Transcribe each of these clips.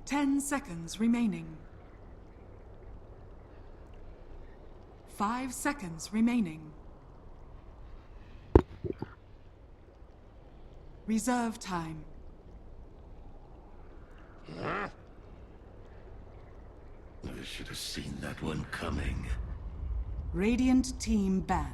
10 seconds remaining. 5 seconds remaining. Reserve time. I should have seen that one coming. Radiant team ban.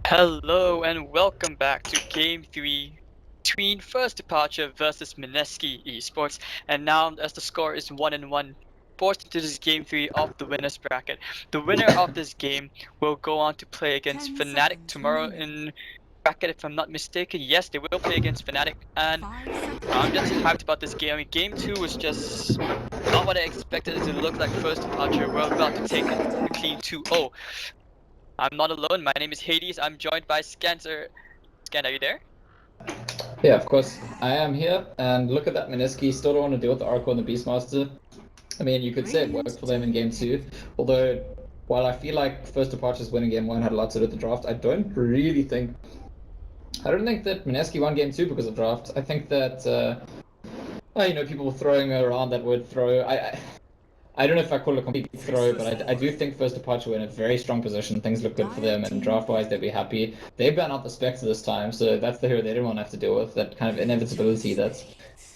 Hello and welcome back to Game 3 between First Departure versus Mineski Esports, and now as the score is 1-1, forced into this Game 3 of the winners bracket. The winner of this game will go on to play against 10 Fnatic seconds tomorrow remaining. in bracket, if I'm not mistaken. Yes, they will play against Fnatic, and 5 seconds. I'm just hyped about this game. I mean, Game 2 was just not what I expected it to look like. First Departure, we're about to take a clean 2-0. I'm not alone. My name is Hades. I'm joined by Scanter. Scan, are you there? Yeah, of course. I am here, and look at that Mineski. Still don't want to deal with the Oracle and the Beastmaster. I mean, you could say it worked for them in Game 2, although while I feel like First Departure's winning Game 1 had a lot to do with the draft, I don't think that Mineski won Game 2 because of draft. I think that, people throwing around that word throw. I don't know if I call it a complete throw, but I do think First Departure were in a very strong position. Things look good for them, and draft-wise, they'd be happy. They ban out the Spectre this time, so that's the hero they didn't want to have to deal with. That kind of inevitability. That's,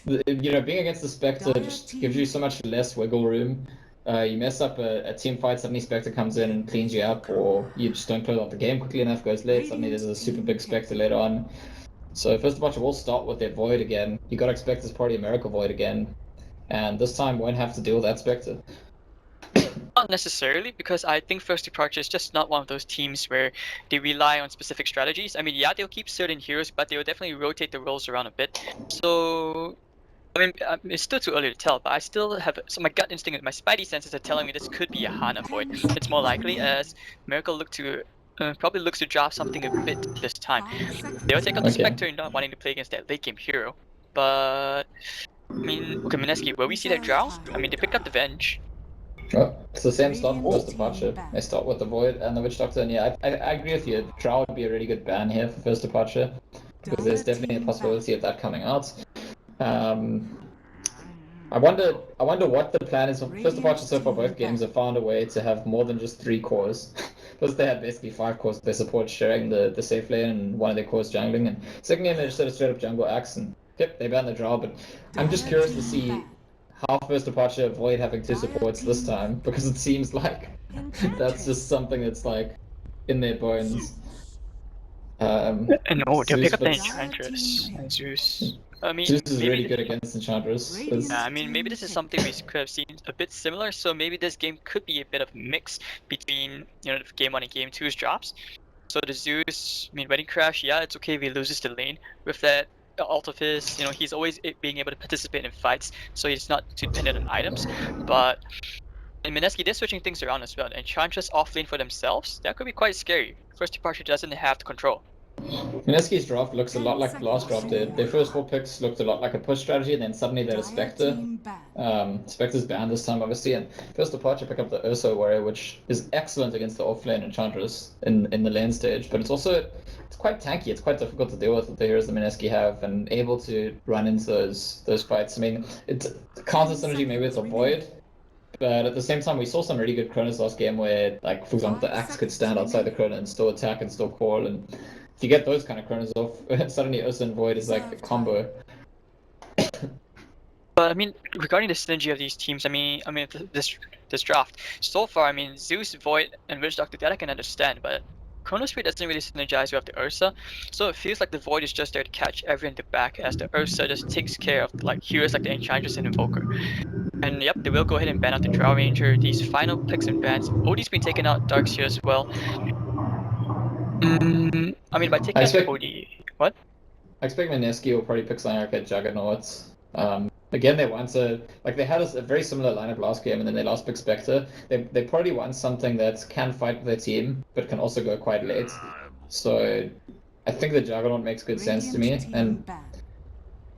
being against the Spectre just gives you so much less wiggle room. You mess up a team fight, suddenly Spectre comes in and cleans you up, or you just don't close out the game quickly enough, goes late, suddenly there's a super big Spectre later on. So First Departure will start with their Void again. You gotta expect this party a Miracle Void again, and this time won't have to deal with that Spectre. Not necessarily, because I think First Departure is just not one of those teams where they rely on specific strategies. I mean, yeah, they'll keep certain heroes, but they'll definitely rotate the roles around a bit. So, I mean, it's still too early to tell, but I still have my gut instinct, my spidey senses are telling me this could be a Hana Void. It's more likely, as Miracle probably looks to draft something a bit this time. They'll take out the Spectre, not wanting to play against that late game hero. But, I mean, okay, Mineski, will we see that draft? I mean, they picked up the Venge. Well, it's the same start for First Departure. They start with the Void and the Witch Doctor, and yeah, I agree with you. Drow would be a really good ban here for First Departure, because there's definitely a possibility of that coming out. I wonder what the plan is. First Departure so far both games have found a way to have more than just 3 cores. Because they had basically 5 cores they support sharing the safe lane and one of their cores jungling, and second game they just did a straight up jungle axe, and yep, they banned the Drow, but I'm just curious to see how First Departure avoid having 2 supports this time, because it seems like that's just something that's like in their bones. No, they'll pick up the but Enchantress and Zeus. I mean, Zeus is maybe really good against Enchantress. Yeah, I mean, maybe this is something we could have seen a bit similar. So maybe this game could be a bit of a mix between Game 1 and Game 2's drops. So the Zeus, I mean, Wedding Crash, yeah, it's okay if he loses the lane. With that ult of his, he's always being able to participate in fights, so he's not too dependent on items. But in Mineski, they're switching things around as well. Enchantress off lane for themselves, that could be quite scary. First Departure doesn't have the control. Mineski's draft looks a lot like the last draft did. Their first 4 picks looked a lot like a push strategy, and then suddenly they had a Spectre. Spectre's banned this time, obviously, and First Departure pick up the Ursa Warrior, which is excellent against the off-lane Enchantress in the lane stage, but it's quite tanky. It's quite difficult to deal with the heroes that Mineski have, and able to run into those fights. I mean, it's counter synergy maybe with a Void, but at the same time, we saw some really good Chronos last game where, like, for example, the Axe could stand outside the Chrono and still attack and still call, and if you get those kind of Chronos off, suddenly Ursa and Void is like a combo. But I mean, regarding the synergy of these teams, I mean this draft so far, I mean Zeus, Void, and Witch Doctor, that I can understand, but Chronosphere doesn't really synergize with the Ursa, so it feels like the Void is just there to catch everyone in the back, as the Ursa just takes care of like heroes like the Enchantress and Invoker. And yep, they will go ahead and ban out the Drow Ranger. These final picks and bans. Odie's been taken out, Dark's here as well. I mean, by taking out Odie, what? I expect Mineski will probably pick something like a Juggernaut. Again, they want to, like, they had a very similar lineup last game, and then they lost Big Spectre. They probably want something that can fight with their team, but can also go quite late. So I think the Juggernaut makes good sense to me, and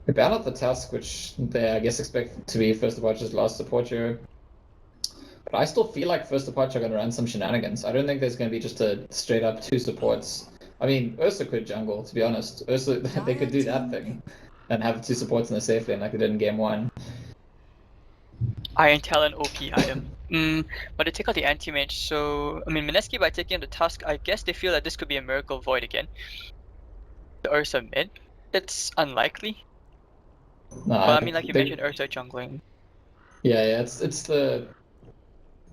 they ban out the Tusk, which they, I guess, expect to be First Departure's last support hero. But I still feel like First Departure are going to run some shenanigans. I don't think there's going to be just a straight up 2 supports. I mean, Ursa could jungle, to be honest. Ursa, they could do that thing and have 2 supports in the safe lane like they did in Game 1. Iron Talon OP item. But they take out the anti-mage, so I mean Mineski by taking out the Tusk, I guess they feel that this could be a Miracle Void again. The Ursa mid, it's unlikely. No, But I mean, like you mentioned, Ursa jungling. Yeah, it's they're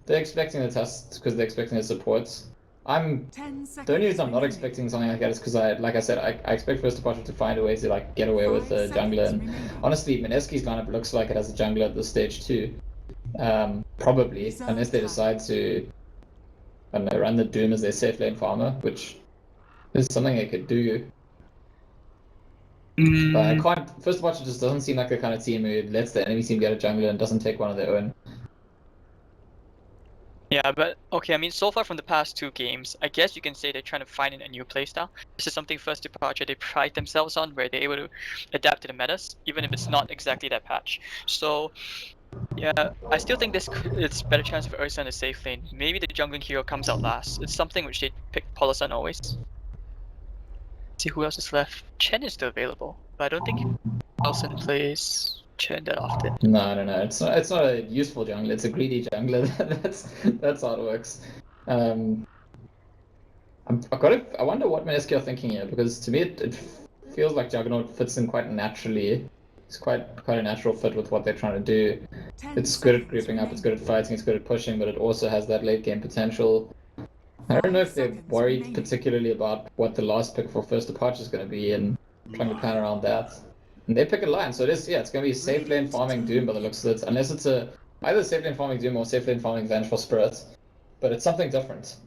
expecting the tests because they're expecting the supports. 10 The seconds only reason I'm not remaining. expecting something like that is because like I said, I expect First Departure to find a way to like get away with 5 the jungler. seconds And remaining. honestly, Mineski's lineup looks like it has a jungler at this stage too. Probably, Reserve unless they time. decide to, I don't know, run the Doom as their safe lane farmer, which is something they could do. But I can't. First Departure just doesn't seem like the kind of team who lets the enemy team get a jungler and doesn't take one of their own. Yeah, but okay, I mean, so far from the past 2 games, I guess you can say they're trying to find a new playstyle. This is something First Departure they pride themselves on, where they're able to adapt to the metas, even if it's not exactly that patch. So, yeah, I still think it's better chance for Ursa in the safe lane. Maybe the jungling hero comes out last. It's something which they pick Polosan always. See who else is left. Chen is still available, but I don't think Polosan plays Chen that often. No, it's not. It's not a useful jungler. It's a greedy jungler. that's how it works. I wonder what Mineski are thinking here, because to me it feels like Juggernaut fits in quite naturally. It's quite a natural fit with what they're trying to do. 10 It's good at seconds creeping up, it's remaining. good at fighting, it's good at pushing, but it also has that late game potential. I don't know 5 if they're seconds worried remaining. particularly about what the last pick for First Departure is going to be and trying to plan around that. And they pick a line, so it is, yeah, it's going to be safe lane Radiant farming team Doom by the looks of it, unless it's either safe lane farming Doom or safe lane farming Vengeful Spirit. But it's something different,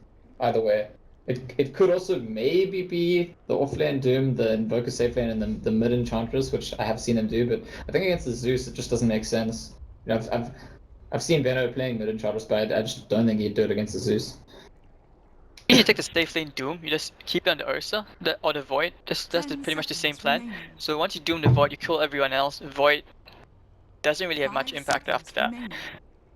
either way. It could also maybe be the offlane Doom, the Invoker safe lane, and the mid Enchantress, which I have seen them do, but I think against the Zeus it just doesn't make sense. You know, I've seen Veno playing mid Enchantress, but I just don't think he'd do it against the Zeus. You take the safe lane Doom, you just keep it on the Ursa, or the Void. That's 10 pretty much the same seconds plan. remaining. So once you Doom the Void, you kill everyone else. Void doesn't really have 5 much impact seconds after that. remaining.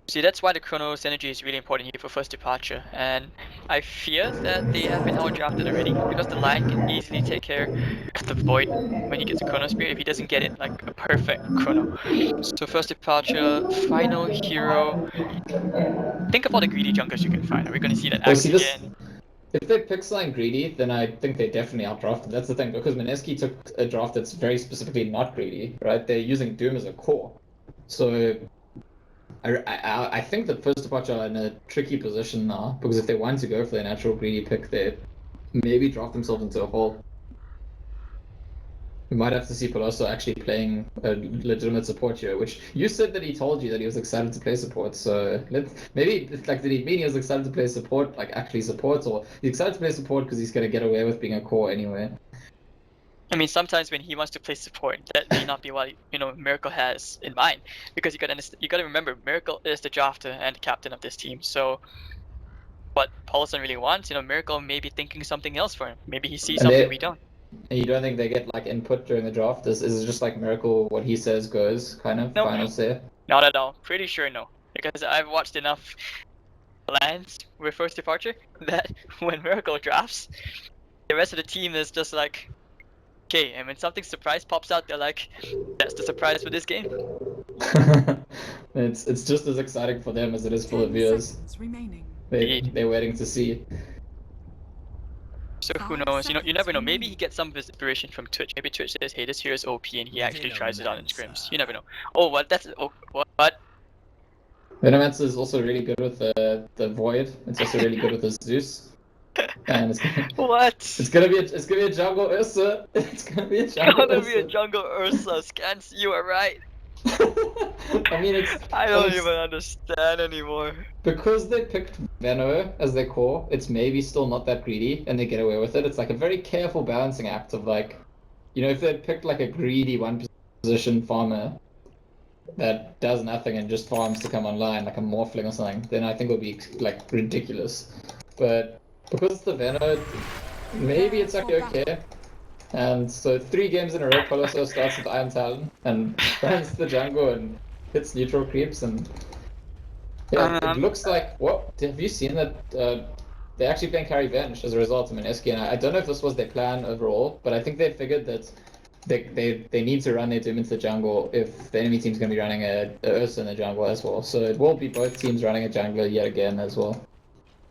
See, that's why the Chrono synergy is really important here for First Departure, and I fear that they have been outdrafted already, because the Lion can easily take care of the Void when he gets a Chrono Spear if he doesn't get it like a perfect Chrono. So First Departure, final hero. Think of all the greedy junglers you can find. Are we going to see that Well, axe see this. again? If they pick something greedy, then I think they definitely outdrafted. That's the thing, because Mineski took a draft that's very specifically not greedy, right? They're using Doom as a core. So I think that First Departure are in a tricky position now, because if they want to go for their natural greedy pick, they maybe draft themselves into a hole. We might have to see Peloso actually playing a legitimate support hero, which you said that he told you that he was excited to play support. So maybe it's like, did he mean he was excited to play support, like actually support, or he's excited to play support because he's gonna get away with being a core anyway? I mean, sometimes when he wants to play support, that may not be what Miracle has in mind, because you gotta remember, Miracle is the drafter and the captain of this team. So, what Paulson really wants, Miracle may be thinking something else for him. Maybe he sees And something we don't. And you don't think they get like input during the draft? Is it just like Miracle, what he says goes, kind of Nope. final say? Not at all. Pretty sure no, because I've watched enough lands with First Departure that when Miracle drafts, the rest of the team is just like, okay, and when something surprise pops out, they're like, that's the surprise for this game. It's just as exciting for them as it is for the 10 viewers. seconds remaining. They're waiting to see. So who 5 knows? You seconds never know. Maybe remaining. he gets some inspiration from Twitch. Maybe Twitch says, "Hey, this hero is OP," and he actually tries it out in scrims. You never know. Oh, what? What? Venomancer is also really good with the Void. It's also really good with the Zeus. And it's What? it's gonna be a jungle Ursa. It's gonna be a jungle Gonna be a Ursa. jungle Ursa. Scans, you are right. I mean, I don't even understand anymore. because they picked Veno as their core, it's maybe still not that greedy and they get away with it. It's like a very careful balancing act of like, if they picked like a greedy one position farmer that does nothing and just farms to come online, like a Morphling or something, then I think it would be like ridiculous. But because it's the Veno, maybe it's actually okay. And so 3 games in a row, Colosso starts with Iron Talon and runs the jungle and hits neutral creeps, and yeah, it looks like, what, have you seen that they're actually playing carry Venge as a result of Mineski, and I don't know if this was their plan overall, but I think they figured that they need to run their Doom into the jungle if the enemy team's going to be running a Ursa in the jungle as well. So it will be both teams running a jungler yet again as well.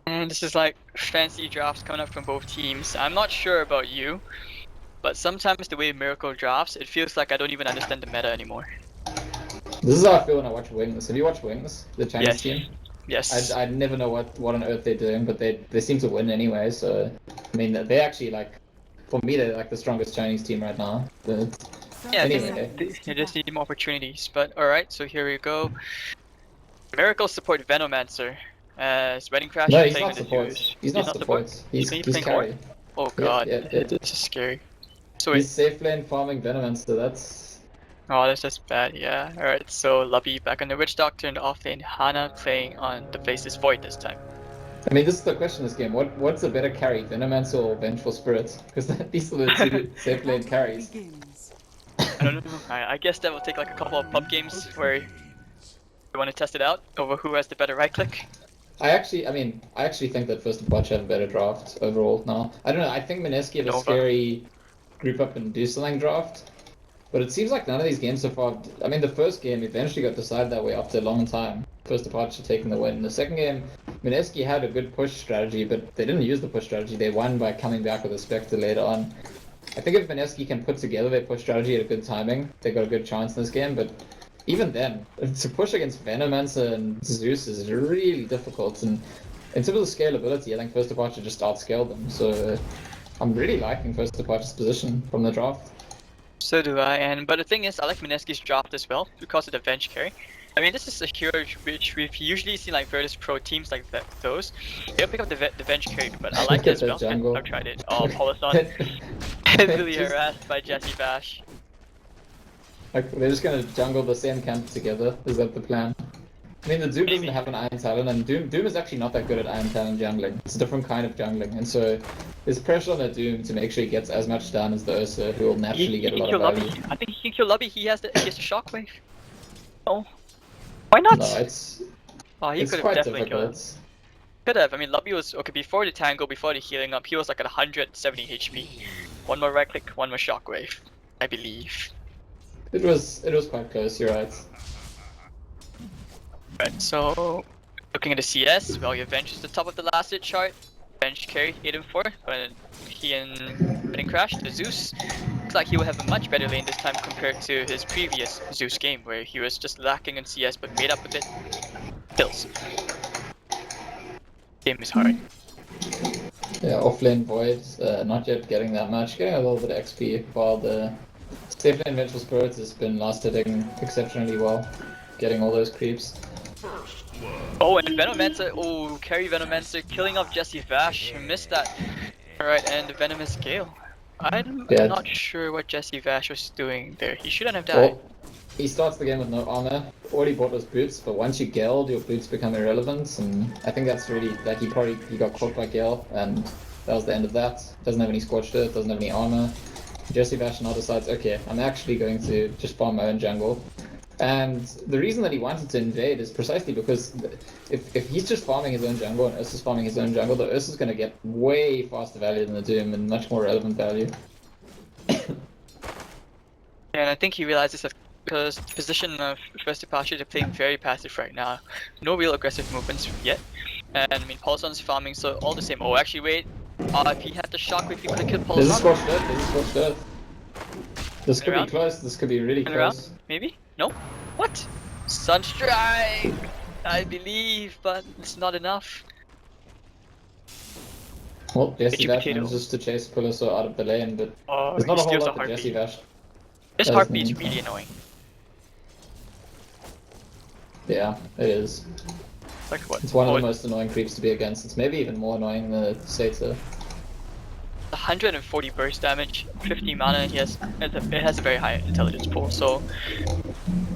And this is like fancy drafts coming up from both teams. I'm not sure about you, but sometimes the way Miracle drafts, it feels like I don't even understand the meta anymore. This is how I feel when I watch Wings. Have you watched Wings, the Chinese Yes. team? Yes. I never know what on earth they're doing, but they seem to win anyway. So I mean, they actually like, for me, they're like the strongest Chinese team right now. But Yeah, anyway. they just need more opportunities. But alright, so here we go. Miracle support Venomancer as Wedding Crash No, is he's playing not with the support. Zeus. He's not support. He's playing carry. core? Oh god, yeah. this is scary. So wait, He's safe lane farming Venomancer. That's oh that's just bad, yeah. Alright, so Lubby back on the Witch Doctor and off lane Hana playing on the Faceless Void this time. I mean, this is the question in this game. What's a better carry, Venomancer or Vengeful Spirit? Because these are the two safe lane carries. Begins. I don't know. I guess that will take like a couple of pub games where you want to test it out over who has the better right click. I actually think that First Watch have a better draft overall now. I don't know. I think Mineski have a Nova. scary group up and do something draft. But it seems like none of these games so far. I mean, the first game eventually got decided that way after a long time. First Departure taking the win. The second game, Mineski had a good push strategy, but they didn't use the push strategy. They won by coming back with a Spectre later on. I think if Mineski can put together their push strategy at a good timing, they got a good chance in this game. But even then, to push against Venomancer and Zeus is really difficult. And in terms of scalability, I think First Departure just outscaled them. So I'm really liking First Departure's position from the draft. So do I, but the thing is, I like Mineski's draft as well because of the Venge carry. I mean, this is a hero which we've usually seen like Virtus Pro teams like those. They'll pick up the Venge carry, but I like it as well. Jungle. I've tried it. Oh, Poloson heavily harassed by Jesse Bash. Like, they're just gonna jungle the same camp together. Is that the plan? I mean, the Doom doesn't Maybe. have an Iron Talon, and Doom is actually not that good at Iron Talon jungling. It's a different kind of jungling, and so there's pressure on the Doom to make sure he gets as much done as the Ursa, who will naturally get a lot of value. Lubby. I think he can kill Lubby. He has the shockwave. Oh, why not? No, it's Oh, he it's could have quite definitely killed him. difficult. Could have. I mean, Lubby was okay before the tangle, before the healing up. He was like at 170 HP. One more right click, one more shockwave, I believe. It was quite close. You're right. Right. So, looking at the CS, well, your Venge is the top of the last hit chart. Venge carry 8 and 4, but he and Wedding Crash, the Zeus, looks like he will have a much better lane this time compared to his previous Zeus game, where he was just lacking in CS but made up with it. Kills. Game is hard. Yeah, offlane Void, not yet getting that much. Getting a little bit of XP, while the safe lane Vengeful Spirits has been last hitting exceptionally well, getting all those creeps. Oh, and Venomancer, oh, carry Venomancer, killing off Jesse Vash, missed that. Alright, and the Venomous Gale. I'm Yeah. not sure what Jesse Vash was doing there. He shouldn't have died. Well, he starts the game with no armor. All he bought was boots, but once you Geld, your boots become irrelevant, and I think that's really, like, he got caught by Gale, and that was the end of that. Doesn't have any Scorched Earth, doesn't have any armor. Jesse Vash now decides, okay, I'm actually going to just farm my own jungle. And the reason that he wanted to invade is precisely because if he's just farming his own jungle and Ursa's farming his own jungle, the Ursa's going to get way faster value than the Doom and much more relevant value. And I think he realizes that because the position of First Departure, they're playing very passive right now. No real aggressive movements yet. And I mean, Polyson's farming, so all the same. Oh, actually, wait. If he had the shockwave, he could have killed This is Polyson. Scorched Earth, this is Scorched Earth. This could Around? be close, this could be really Turn around? close. Maybe? No? What? Sunstrike! I believe, but it's not enough. Well, Jesse Itchy Vash potato. manages to chase Puliso out of the lane, but Oh, there's not he a whole steals lot the that Jesse heartbeat. Vash. This does heartbeat is mean- really annoying. Yeah, it is. It's like what? It's one of Oh, the most annoying creeps to be against. It's maybe even more annoying than the Satyr. 140 burst damage, 50 mana. It has a very high intelligence pool, so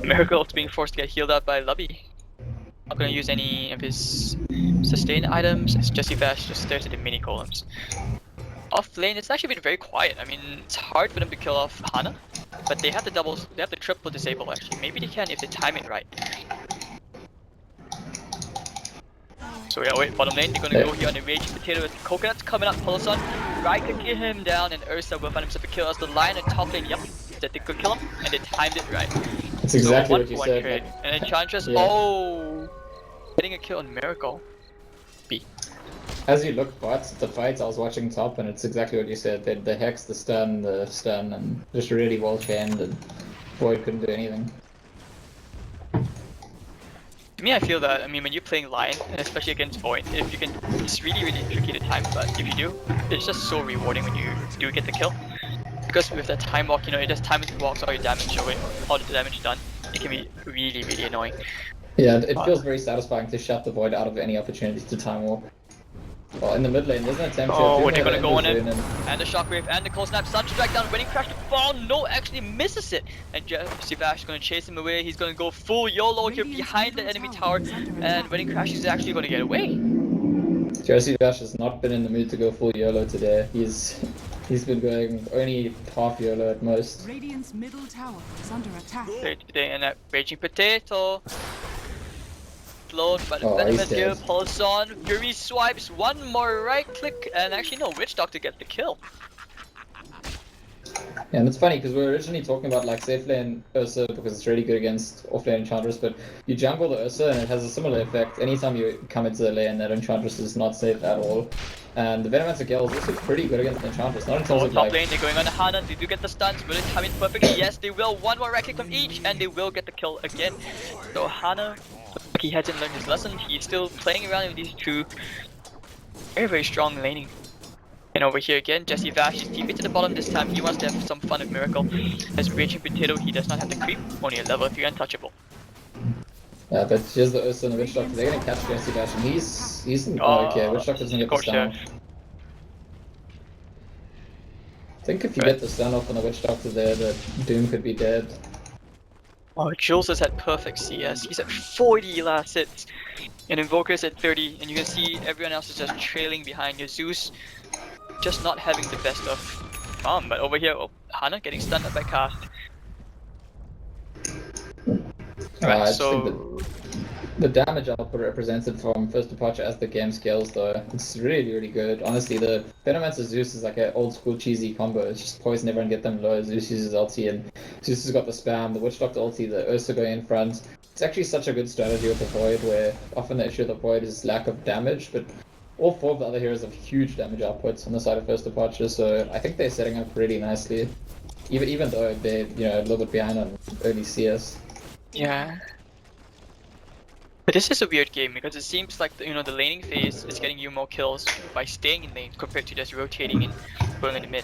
Miracle's being forced to get healed out by Lubby. Not gonna use any of his sustain items. It's Jesse Vash just stares at the mini golems. Off lane, it's actually been very quiet. I mean, it's hard for them to kill off Hana, but they have the triple disable actually. Maybe they can if they time it right. So yeah, wait, bottom lane, they're gonna go here on the Raging Potato with Coconuts coming up, Poloson. Right, could get him down, and Ursa will find himself a kill as the Lion at top lane, yep. that they could kill him, and they timed it right. It's exactly so what you 1-for-1 said. trade. Like, And Enchantress, Yeah. oh, getting a kill on Miracle. B. as you look past the fights, I was watching top, and it's exactly what you said. The hex, the stun, and just really well chained, and Void couldn't do anything. To me, I feel that, I mean, when you're playing Lion, and especially against Void, if you can, it's really, really tricky to time, but if you do, it's just so rewarding when you do get the kill. Because with that time walk, you know, it just times walks all your damage away, all the damage done. It can be really, really annoying. Yeah, it feels very satisfying to shut the Void out of any opportunities to time walk. Well, in the mid lane, there's an attempt Oh, here. they're gonna go on it. And And the shockwave and the cold snap. Sun strike down, winning crash to fall. No, actually misses it. And Sivash is gonna chase him away. He's gonna go full YOLO here behind the enemy tower. And winning crash is actually gonna get away. Josie Vash has not been in the mood to go full YOLO today. He's been going only half YOLO at most. Radiant's middle tower is under attack. Today and that raging potato. Slowed by the Oh, venomous he's gear, dead. pulse on. Fury swipes, one more right click, and actually no, Witch Doctor gets the kill. Yeah, and it's funny because we were originally talking about like safe lane Ursa because it's really good against offlane Enchantress, but you jungle the Ursa and it has a similar effect. Anytime you come into the lane, that Enchantress is not safe at all. And the Venomancer Gale is also pretty good against Enchantress, not in terms Oh, of top like... lane, they're going on the Hana. They do get the stuns. Will it come in perfectly? Yes, they will. One more right click from each, and they will get the kill again. So Hana, he hasn't learned his lesson. He's still playing around with these two very, very strong laning. And over here again, Jesse Vash is TP to the bottom this time. He wants to have some fun with Miracle. As Raging Potato, he does not have the creep. Only a level 3 untouchable. Yeah, but here's the Ursa and the Witch Doctor. They're gonna catch Jesse Vash, and he's okay. Witch Doctor doesn't get the Scorched stun off. Earth. I think if you Right. get the stun off on the Witch Doctor there, the Doom could be dead. Oh, Jules is at perfect CS. He's at 40 last hits. And Invoker's at 30. And you can see everyone else is just trailing behind. Your Zeus just not having the best of farm. But over here, oh, Hana getting stunned up by cast. I Right, just think so the damage output represented from First Departure as the game scales though, it's really, really good. Honestly, the Venomancer Zeus is like an old school cheesy combo. It's just poison everyone, get them low. Zeus uses ulti and Zeus has got the spam, the Witch Doctor ulti, the Ursa going in front. It's actually such a good strategy with the Void where often the issue of the Void is lack of damage, but all four of the other heroes have huge damage outputs on the side of First Departure, so I think they're setting up really nicely. Even though they're, you know, a little bit behind on early CS. yeah. But this is a weird game because it seems like the laning phase is getting you more kills by staying in lane compared to just rotating and going in the mid.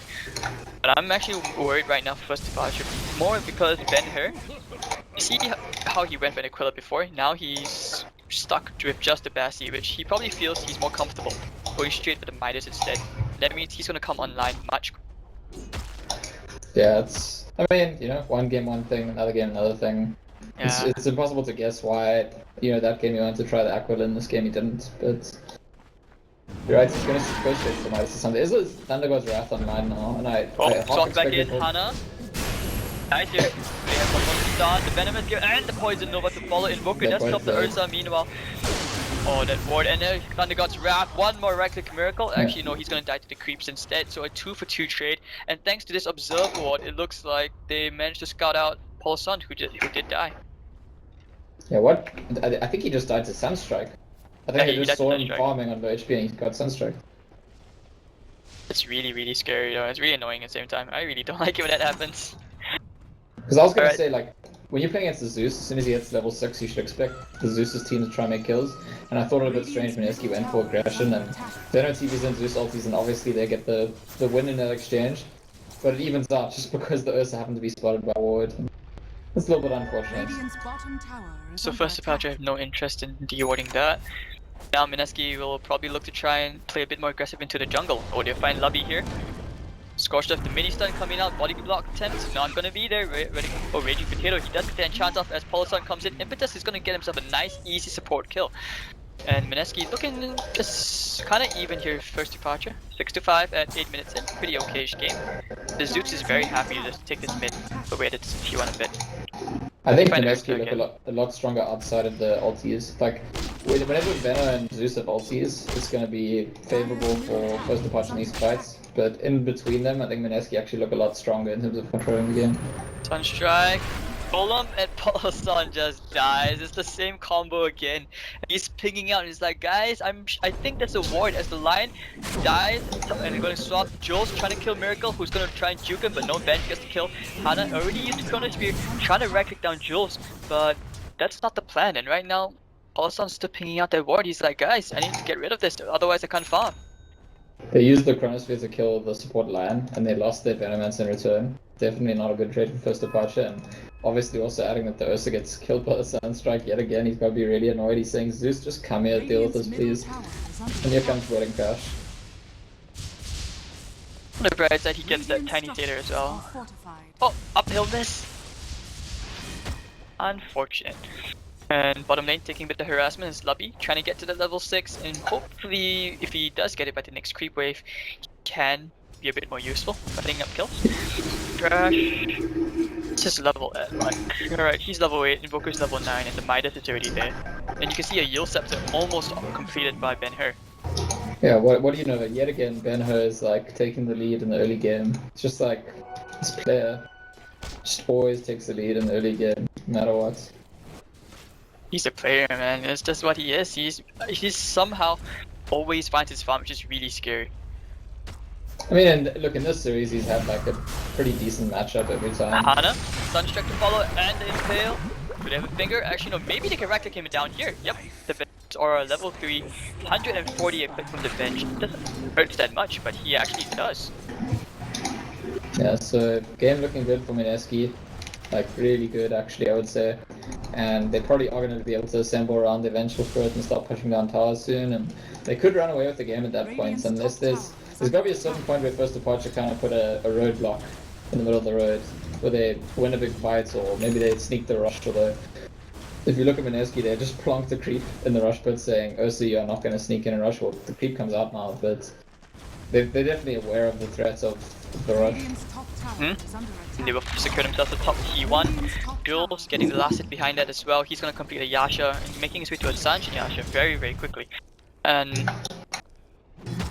But I'm actually worried right now for First Departure more because Ben-Hur, you see how he went with Aquila before? Now he's stuck with just the Bassi, which he probably feels he's more comfortable going straight for the Midas instead. That means he's gonna come online much. Yeah, I mean, you know, one game one thing, another game another thing. Yeah. It's impossible to guess why, you know, that game you wanted to try the Aquila, in this game you didn't, but... You're right, it's gonna go straight to Midas or something. Is Thunder God's Wrath online now? And I half Soft back in, expected Hana. Nice here. They have one more start, the Venomous Gear and the Poison Nova to follow. Invoker does stop the Ursa meanwhile. Oh, that ward, and then Thunder God's Wrath, one more right click Miracle. Actually, no, he's gonna die to the creeps instead, so a 2-for-2 trade. And thanks to this Observe ward, it looks like they managed to scout out Paul Sun, who did die. Yeah, what? I think he just died to Sunstrike. I think Yeah, they he just died to saw him Sunstrike. farming on low HP and he got Sunstrike. It's really, really scary though. It's really annoying at the same time. I really don't like it when that happens. Because I was gonna Alright. say, like, when you're playing against the Zeus, as soon as he hits level 6, you should expect the Zeus's team to try and make kills. And I thought it a bit strange when Mineski went for aggression, and Zeno TVs and Zeus ultis, and obviously they get the win in that exchange. But it evens out just because the Ursa happened to be spotted by Ward. It's a little bit unfortunate. Radiant's bottom tower is So under First Departure attack. have no interest in dewarding that. Now Mineski will probably look to try and play a bit more aggressive into the jungle. Oh, they find Lubby here. Scorched Earth, the mini stun coming out, body block attempt, not gonna be there. Ready for Raging Potato. He does get the enchant off as Polosan comes in. Impetus is gonna get himself a nice, easy support kill. And Mineski looking just kinda even here, First Departure. 6-5 at 8 minutes in. Pretty okay-ish game. The Zeus is very happy to just take this mid, but wait, it's T1 a bit. I think Find Mineski Ursa look a lot stronger outside of the ultis. Like, whenever Venom and Zeus have ultis, it's going to be favorable for first Apache in these fights. But in between them, I think Mineski actually look a lot stronger in terms of controlling the game. Sunstrike. Golem and Polosan just dies. It's the same combo again. He's pinging out. He's like, guys, I think there's a ward as the line dies and going to swap. Jules trying to kill Miracle, who's going to try and juke him, but no bench gets to kill. Hana already used the Chrono Spear, trying to right click down Jules, but that's not the plan. And right now, Polosan's still pinging out that ward. He's like, guys, I need to get rid of this, otherwise I can't farm. They used the Chronosphere to kill the support line, and they lost their Venomance in return. Definitely not a good trade for first departure, and obviously also adding that the Ursa gets killed by the Sunstrike yet again. He's got to be really annoyed. He's saying, Zeus, just come here, deal with this, please. And here comes Wedding Crash. On the bright side, he gets that tiny theater as well. Oh, uphill miss. Unfortunate. And bottom lane taking a bit of harassment is Lubby, trying to get to the level 6, and hopefully if he does get it by the next creep wave, he can be a bit more useful by hitting up kills. Crash. It's just level 8. Alright, he's level 8, Invoker's level 9, and the Midas is already there. And you can see a Yield Scepter almost completed by Ben-Hur. Yeah, what do you know? Yet again, Ben-Hur is like taking the lead in the early game. It's just like, this player just always takes the lead in the early game, no matter what. He's a player, man. It's just what he is. He's somehow always finds his farm, which is really scary. I mean, and look, in this series, he's had like a pretty decent matchup every time. Hana, Sunstruck to follow, and the Impale. Do they have a finger? Actually, no, maybe they can right click him down here. Yep, the bench or level 3, 140 click from the bench. Doesn't hurt that much, but he actually does. Yeah, so game looking good for Mineski. Like, really good, actually, I would say. And they probably are going to be able to assemble around the eventual threat and start pushing down towers soon. And they could run away with the game at that point, unless there's got to be a certain point where First Departure kind of put a roadblock in the middle of the road, where they win a big fight, or maybe they sneak the rush. Although, if you look at Mineski, they just plonked the creep in the rush pit, saying, "Oh, so you're not going to sneak in and rush." Well, the creep comes out now, but they're definitely aware of the threats of the rush. They will secure themselves the top T1. Jules getting the last hit behind that as well. He's going to complete a Yasha and making his way to a Sanjin Yasha very, very quickly. And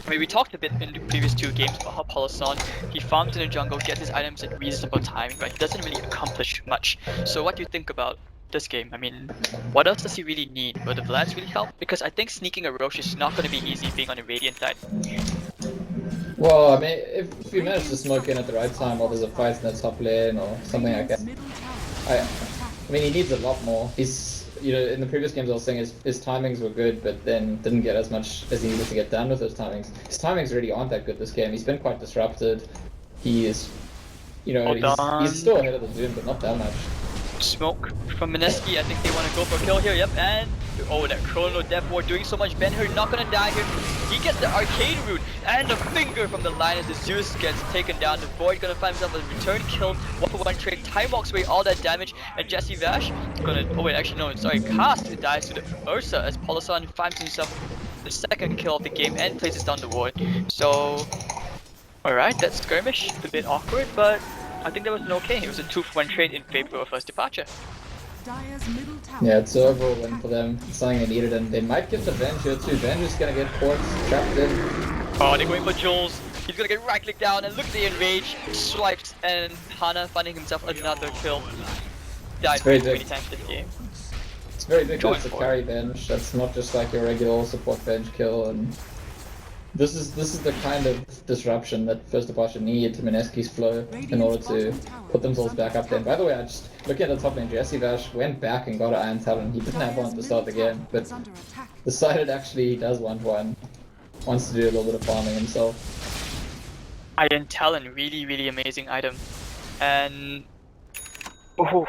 I mean, we talked a bit in the previous 2 games about how Polosan, he farms in the jungle, gets his items at reasonable timing, but he doesn't really accomplish much. So what do you think about this game? I mean, what else does he really need? Will the Vlads really help? Because I think sneaking a Roche is not going to be easy being on the Radiant side. Well, I mean, if you manage to smoke in at the right time, or there's a fight in the top lane or something like that, I mean, he needs a lot more. He's, you know, in the previous games I was saying his timings were good, but then didn't get as much as he needed to get done with those timings. His timings really aren't that good this game. He's been quite disrupted. He is, you know, he's still ahead of the Doom, but not that much. Smoke from Mineski. I think they want to go for a kill here. Yep, and oh, that Chrono Death Ward doing so much. Ben-Hur not gonna die here. He gets the Arcade Root and the finger from the line as the Zeus gets taken down. The Void gonna find himself a return kill. 1-for-1 trade. Time walks away all that damage, and Jesse Vash gonna. Oh wait, actually no, sorry. Cast dies to the Ursa as Polosan finds himself the second kill of the game and places down the ward. So, all right, that skirmish a bit awkward, but I think that was an okay. It was a 2-for-1 trade in favor of First Departure. Yeah, it's an overall win for them. It's something they needed, and they might get the Venge here too. Venge is gonna get ports trapped in. Oh, they're going for Jules. He's gonna get right click down, and look at the enrage. Swipes, and Hana finding himself another kill. Died very many big. times this game. It's very big. Going It's a for carry Venge. That's not just like your regular support Venge kill, and this is the kind of disruption that First Departure need to Mineski's flow in order to put themselves back up there. And by the way, I just looking at the top lane, Jesse Vash went back and got an Iron Talon. He didn't have one to start the game, but decided actually he does want one. Wants to do a little bit of farming himself. Iron Talon, really, really amazing item. And oh,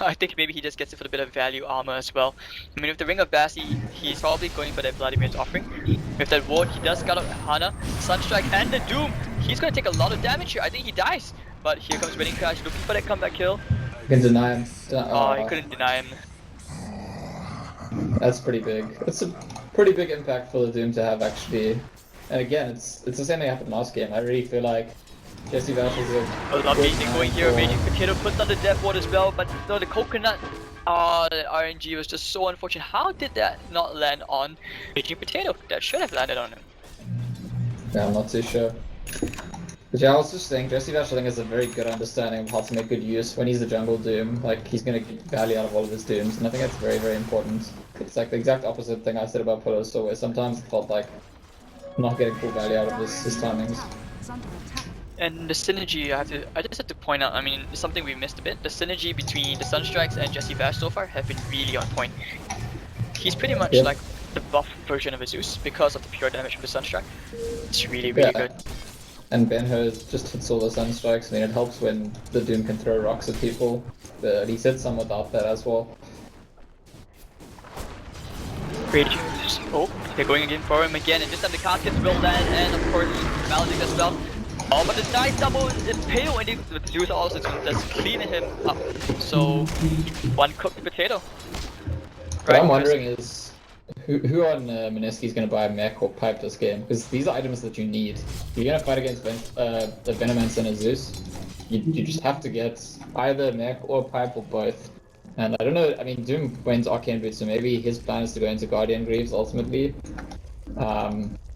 I think maybe he just gets it for a bit of value armor as well. I mean, with the Ring of Basi, he's probably going for that Vladimir's offering. With that ward, he does scout out Hana, Sunstrike, and the Doom. He's going to take a lot of damage here. I think he dies. But here comes Wedding Crash looking for that comeback kill. You can deny him. Oh, he couldn't deny him. That's pretty big. That's a pretty big impact for the Doom to have actually. And again, it's the same thing happened last game. I really feel like Jesse Vash is A lot of beating going here. Raging Potato puts on the Death Ward as well, but no, the Coconut Oh, that RNG was just so unfortunate. How did that not land on Raging Potato? That should have landed on him. Yeah, I'm not too sure. But yeah, I was just saying, Jesse Vash I think has a very good understanding of how to make good use when he's the jungle Doom. Like, he's gonna get value out of all of his Dooms, and I think that's very, very important. It's like the exact opposite thing I said about Poloso, where sometimes it felt like not getting full value out of his timings. Is under attack. And the synergy, I just have to point out, I mean, something we missed a bit. The synergy between the Sunstrikes and Jesse Vash so far have been really on point. He's pretty much Yep. like the buff version of a Zeus because of the pure damage of the Sunstrike. It's really, really Yeah. good. And Ben-Hur just hits all the sun strikes. I mean, it helps when the Doom can throw rocks at people, but he's hit some without that as well. Raging. Oh, they're going again for him again, and this time the caskets will land, and of course, Maledict as well. Oh, but the nice double is pale, and the Zeus also just cleaning him up. So, one cooked potato. What I'm wondering is, who on Mineski is going to buy a mech or pipe this game? Because these are items that you need. If you're going to fight against a Venomance and a Zeus, you just have to get either a mech or a pipe or both. And I don't know, I mean, Doom wins Arcane Boots, so maybe his plan is to go into Guardian Greaves ultimately.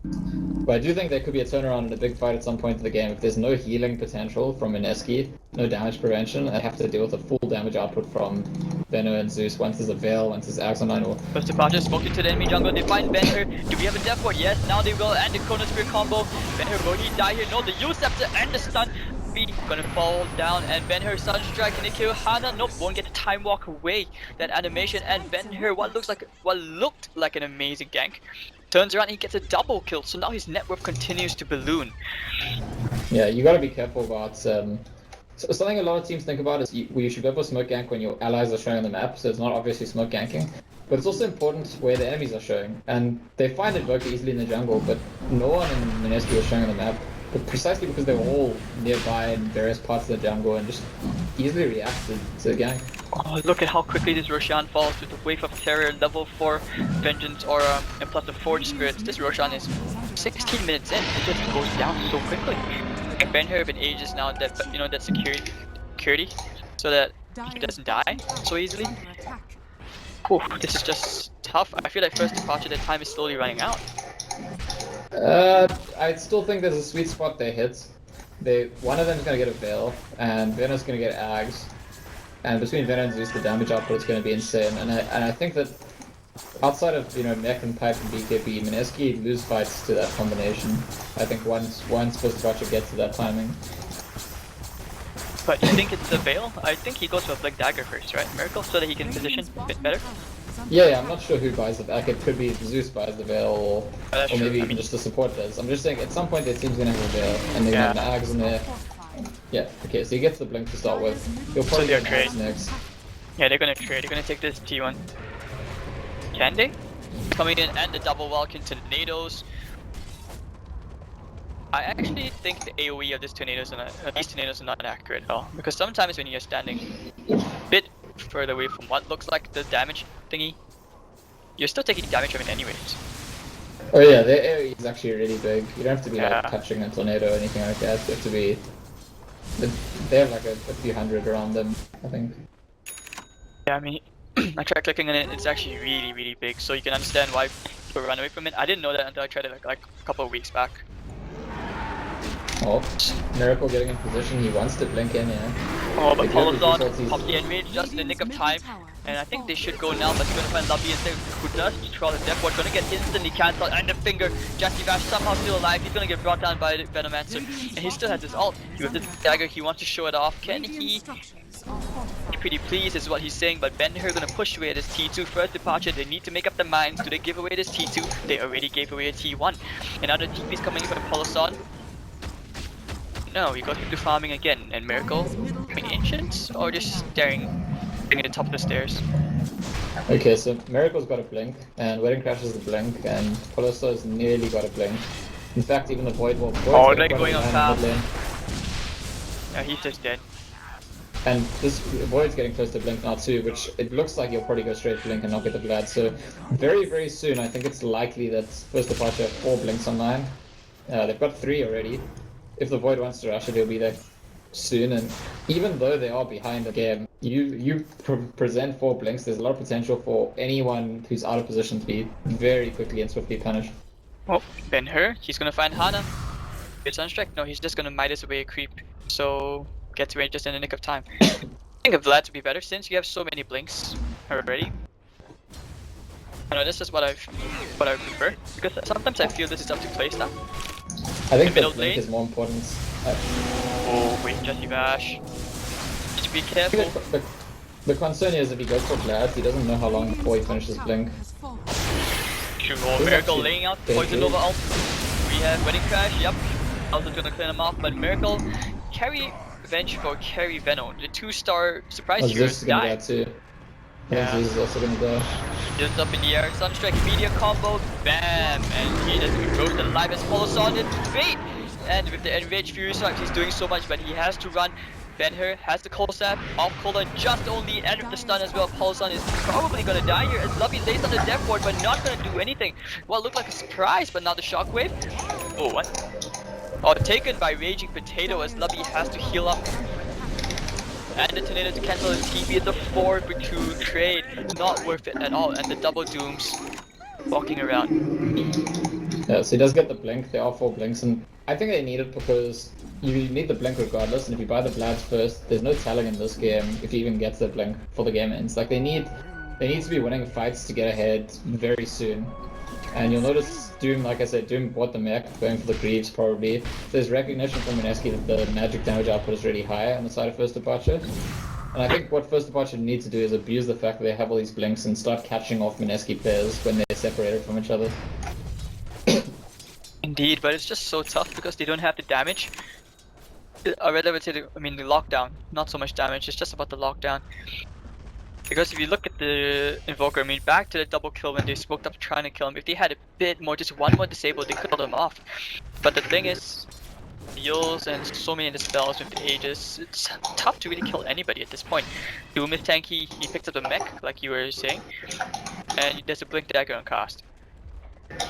But I do think there could be a turnaround in a big fight at some point in the game. If there's no healing potential from Mineski, no damage prevention, I have to deal with a full damage output from Benno and Zeus once there's a Veil, once there's Axe Online, or First departure spoke into the enemy jungle, they find Ben-Hur. Do we have a death ward? Yes, now they will, and the Chronosphere combo. Ben-Hur, will he die here? No, the U-Scepter and the stun. Gonna fall down, and Ben-Hur Sunstrike, can they kill Hana? Nope, won't get the time walk away. That animation, and Ben-Hur, what looked like an amazing gank, turns around, he gets a double kill, so now his net worth continues to balloon. yeah, you gotta be careful about so something a lot of teams think about is you should go for smoke gank when your allies are showing on the map, so it's not obviously smoke ganking. But it's also important where the enemies are showing, and they find Invoker easily in the jungle, but no one in Mineski was showing on the map. But precisely because they were all nearby in various parts of the jungle and just easily reacted to the gank. Oh, look at how quickly this Roshan falls with the Wave of Terror, level 4 Vengeance Aura, and plus the Forge Spirits. This Roshan is 16 minutes in, it just goes down so quickly. And Ben-Hur been ages now that, you know, that security, so that he doesn't die so easily. Under attack. Whew, this is just tough. I feel like first departure, the time is slowly running out. I still think there's a sweet spot they hit. One of them is gonna get a Veil, and Venom's gonna get Ags. And between Venom and Zeus, the damage output is gonna be insane. And I think that outside of Mech and Pipe and BKB, Mineski lose fights to that combination. I think once first departure gets to that timing. But you think it's the Veil? I think he goes for a Blink Dagger first, right? Miracle, so that he can position a bit better. Yeah, I'm not sure who buys the back. It could be Zeus buys the Veil, or True. maybe I even mean, just the support does. I'm just saying, at some point their team's gonna have a Veil, and they're gonna have an Ags in there. Yeah, okay, so he gets the Blink to start with. He'll probably they're get an Ags trade. next. yeah, they're gonna trade. They're gonna take this T1. Can they? Coming in and the double Welkin tornadoes. I actually think the AoE of these tornadoes are not accurate at all, because sometimes when you're standing a bit further away from what looks like the damage thingy, you're still taking damage from it anyways. Oh yeah, their AoE is actually really big. You don't have to be Yeah. like touching a tornado or anything like that. You have to be. They have like a few hundred around them, I think. Yeah, I mean, I tried clicking on it, it's actually really, really big, so you can understand why people run away from it. I didn't know that until I tried it like a couple of weeks back. Oh, Miracle getting in position. He wants to blink in, yeah. Oh, but They do have Polozon results, he's- pops the enrage just in the nick of time, and I think they should go now, but he's gonna find Lobby instead, who does troll his death ward, gonna get instantly cancelled, and the finger, Jesse Vash somehow still alive, he's gonna get brought down by the Venomancer, and he still has his ult, with this dagger, he wants to show it off, can he? Pretty pleased is what he's saying, but Ben-Hur gonna push away at his T2 first departure, they need to make up their minds, do they give away this T2? They already gave away a T1, another TP is coming in for Polozon. No, he goes into farming again, and Miracle, I mean, Ancients, or just staring at the top of the stairs. Okay, so Miracle's got a blink, and Wedding Crash has the blink, and Colosso's nearly got a blink. In fact, even the Void Wall. Oh, they're going on fast. Yeah, he's just dead. And this Void's getting close to blink now too, which it looks like he'll probably go straight to blink and not get the Vlad. So very, very soon, I think it's likely that first departure have 4 blinks online. They've got 3 already. If the Void wants to rush it, he'll be there soon. And even though they are behind the game, you present 4 blinks, there's a lot of potential for anyone who's out of position to be very quickly and swiftly punished. Oh, Ben-Hur, he's gonna find Hana. It's unstrike. No, he's just gonna Midas away a creep. So gets away just in the nick of time. I think of Vlad to be better since you have so many blinks already. I know this is what I prefer because sometimes I feel this is up to playstyle. I think the middle blink lane. is more important. Oh wait, Jesse Bash. Just be careful. The concern is if he goes for Vlad, he doesn't know how long before he finishes blink. Has fallen. True. Oh, Miracle laying out poison over ult. We have Wedding Crash. Yep. Also gonna clean him off, but Miracle carry Vengeful, carry Venom. The 2-star surprise Zeus heroes is gonna die. die too. Yeah. Zeus is also gonna die. Just up in the air, Sunstrike media combo, bam! And he just roasted alive as follows on it. Wait! And with the Enraged Fury Strike, he's doing so much, but he has to run. Ben-Hur has the cold snap, off Cola just only ended the stun as well. Paulson is probably gonna die here as Lovey lays on the death ward, but not gonna do anything. Well, looked like a surprise, but now the shockwave. Oh, what? Oh, taken by Raging Potato as Lovey has to heal up. And the Tornado to cancel his TP at the 4-2 trade. Not worth it at all. And the double dooms walking around. Yeah, so he does get the blink. There are 4 blinks, and I think they need it because you need the blink regardless. And if you buy the Vlads first, there's no telling in this game if he even gets the blink for the game ends. Like they need to be winning fights to get ahead very soon. And you'll notice Doom, like I said, Doom bought the mech, going for the Greaves probably. There's recognition from Mineski that the magic damage output is really high on the side of First Departure. And I think what First Departure needs to do is abuse the fact that they have all these blinks and start catching off Mineski players when they're separated from each other. Indeed, but it's just so tough because they don't have the damage. I would say, the lockdown. Not so much damage, it's just about the lockdown. Because if you look at the Invoker, I mean, back to the double kill when they smoked up trying to kill him, if they had a bit more, just one more disabled, they could kill them off. But the thing is, heals and so many of the spells with the Aegis, it's tough to really kill anybody at this point. Doom is tanky, he picks up the mech, like you were saying, and there's a Blink Dagger on cast.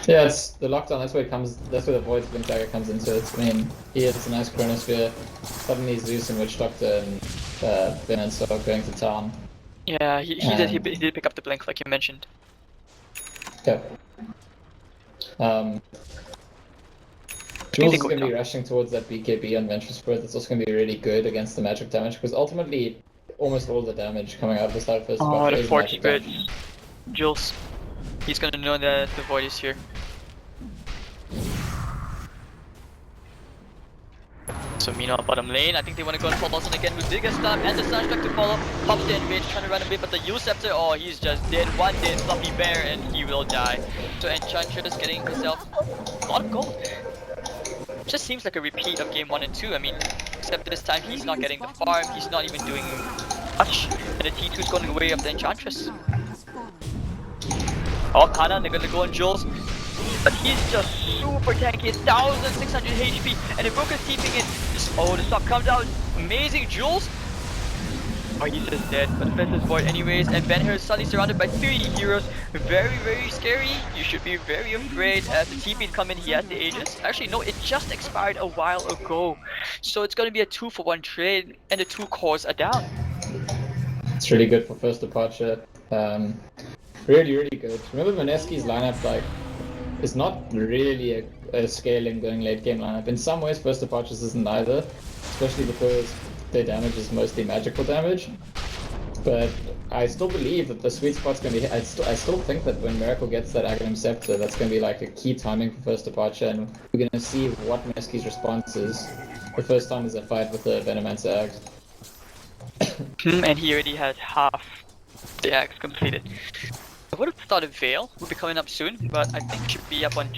Yeah, it's the lockdown, that's where the Void's Blink Dagger comes into it. I mean, he has a nice Chronosphere, suddenly Zeus and Witch Doctor and Venom start going to town. Yeah, he did pick up the blink like you mentioned. Yeah. Jules is going to be rushing towards that BKB on Venture Spirit. That's also going to be really good against the magic damage because ultimately almost all the damage coming out of the start of First Departure the is Forge magic Spirit. damage. Jules. He's gonna know that the Void is here. So meanwhile, bottom lane, I think they want to go and follow Lawson again with bigger stun and the Sunstrike to follow. Pops the Enrage, trying to run away, but the U-Scepter, oh, he's just dead. One dead Fluffy Bear, and he will die. So Enchantress is getting himself a lot of gold. Just seems like a repeat of game 1 and 2. I mean, except this time he's not getting the farm, he's not even doing much, and the T2 is going away of the Enchantress. Oh, Hana, they're gonna go on Jules. But he's just super tanky, 1600 HP, and Invoker's keeping it. Oh, the stop comes out. Amazing, Jules. Oh, he's just dead, but the fence is void anyways, and Ben-Hur is suddenly surrounded by 3 heroes. Very, very scary. You should be very afraid as the TP's come in, he has the Aegis. Actually, no, it just expired a while ago. So it's gonna be a 2-for-1 trade, and the 2 cores are down. It's really good for First Departure. Really, really good. Remember Mineski's lineup, like, is not really a scaling going late game lineup. In some ways, First Departures isn't either, especially because their damage is mostly magical damage. But I still believe that the sweet spot's gonna be. I still think that when Miracle gets that Aghanim Scepter, that's gonna be like a key timing for First Departure, and we're gonna see what Mineski's response is. The first time is a fight with the Venomancer Axe. And he already has half the axe completed. I would have thought a Veil would be coming up soon, but I think it should be up on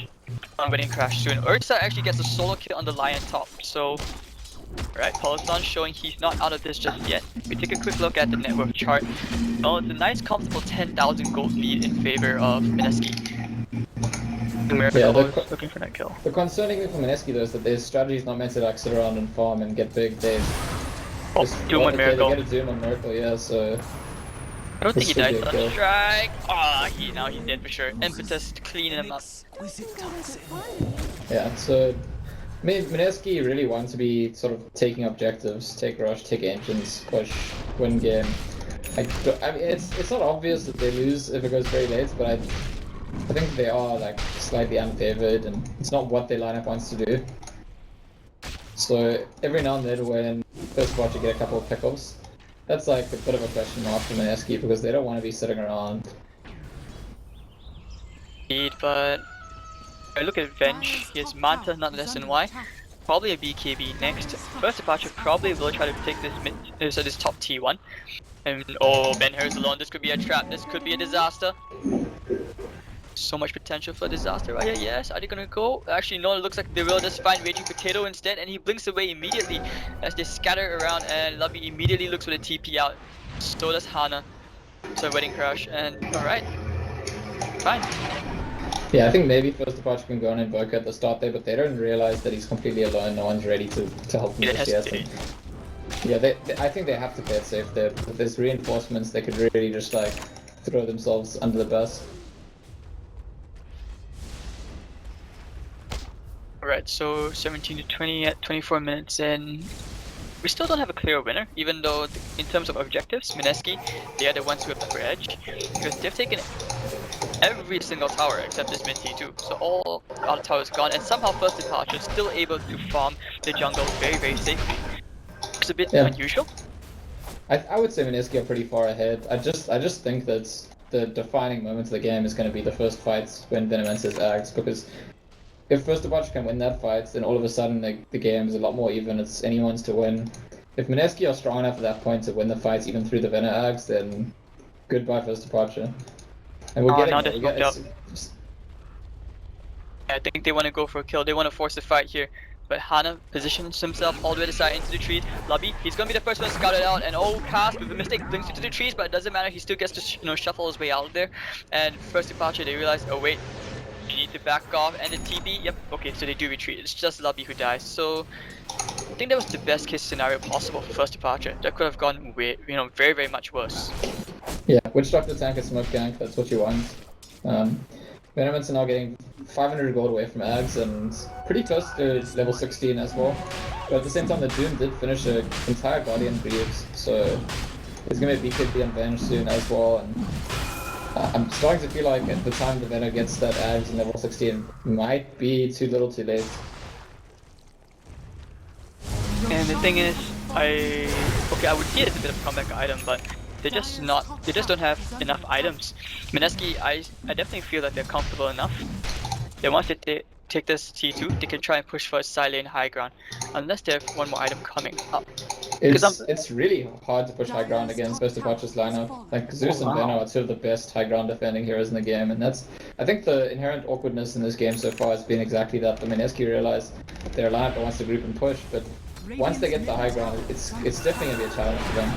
Wedding Crash soon. Ursa actually gets a solo kill on the Lion top, so... Alright, Paulson showing he's not out of this just yet. We take a quick look at the net worth chart. Well, it's a nice comfortable 10,000 gold lead in favor of Mineski. Yeah, looking for that kill. The concerning thing for Mineski though is that their strategy is not meant to like sit around and farm and get big. Doom on Miracle. They get a Doom on Miracle, yeah, so... I don't think he died. Sunstrike! Ah, he's dead for sure. Impetus cleaning him up. Yeah, so... I mean, Mineski really wants to be sort of taking objectives, take rush, take engines, push, win game. I mean, it's not obvious that they lose if it goes very late, but I think they are like slightly unfavored, and it's not what their lineup wants to do. So every now and then, when first watch you get a couple of pickups, that's like a bit of a question mark for Mineski because they don't want to be sitting around. Indeed, but I look at Venge. He has Manta, not less than Y. Probably a BKB next. First departure probably will try to take this this top T1. And oh, Ben Harris alone. This could be a trap. This could be a disaster. So much potential for disaster right here. Yes, are they gonna go? Actually, no. It looks like they will just find Raging Potato instead, and he blinks away immediately as they scatter around. And Lubby immediately looks for the TP out. So does Hana. So Wedding Crash, and all right, fine. Yeah, I think maybe first departure can go and invoke at the start there, but they don't realize that he's completely alone. No one's ready to help him this yet. Yeah, I think they have to play it safe there. If there's reinforcements, they could really just like throw themselves under the bus. Alright, so 17 to 20 at 24 minutes in. We still don't have a clear winner, even though in terms of objectives, Mineski, they are the ones who have the upper edge, because they've taken every single tower except this mid T2. So all other towers gone, and somehow first departure is still able to farm the jungle very, very safely. It's a bit unusual. I would say Mineski are pretty far ahead. I just think that the defining moment of the game is going to be the first fights when Venomous acts, because if first departure can win that fight, then all of a sudden the game is a lot more even. It's anyone's to win. If Mineski are strong enough at that point to win the fights even through the Venom ags, then goodbye first departure. And we're getting there. I think they want to go for a kill. They want to force the fight here. But Hana positions himself all the way to the side into the trees. Lubby, he's gonna be the first one scouted out, and oh, Cast with a mistake blinks into the trees, but it doesn't matter. He still gets to shuffle his way out there. And first departure, they realize, oh wait, you need to back off. And the TB, yep, okay, so they do retreat. It's just Lubby who dies. So I think that was the best case scenario possible for first departure. That could have gone way, very, very much worse. Yeah, Witch Doctor tank and smoke gank. That's what you want. Venomous are now getting 500 gold away from Ags and pretty close to level 16 as well. But at the same time, the Doom did finish an entire Guardian Greaves, so there's going to be BKB on Venge soon as well. And I'm starting to feel like at the time the Venom gets that Ags in level 16 might be too little too late. And the thing is, I would see it as a bit of a comeback item, but they just don't have enough items. Mineski, I definitely feel that they're comfortable enough. They want to take this T2, they can try and push for a side lane high ground, unless they have one more item coming up. It's really hard to push high ground against first departure's lineup. Like Zeus and Venom are two of the best high ground defending heroes in the game, and I think the inherent awkwardness in this game so far has been exactly that. The Mineski realize they're a lineup that wants to group and push, but once they get the high ground, it's definitely gonna be a challenge for them.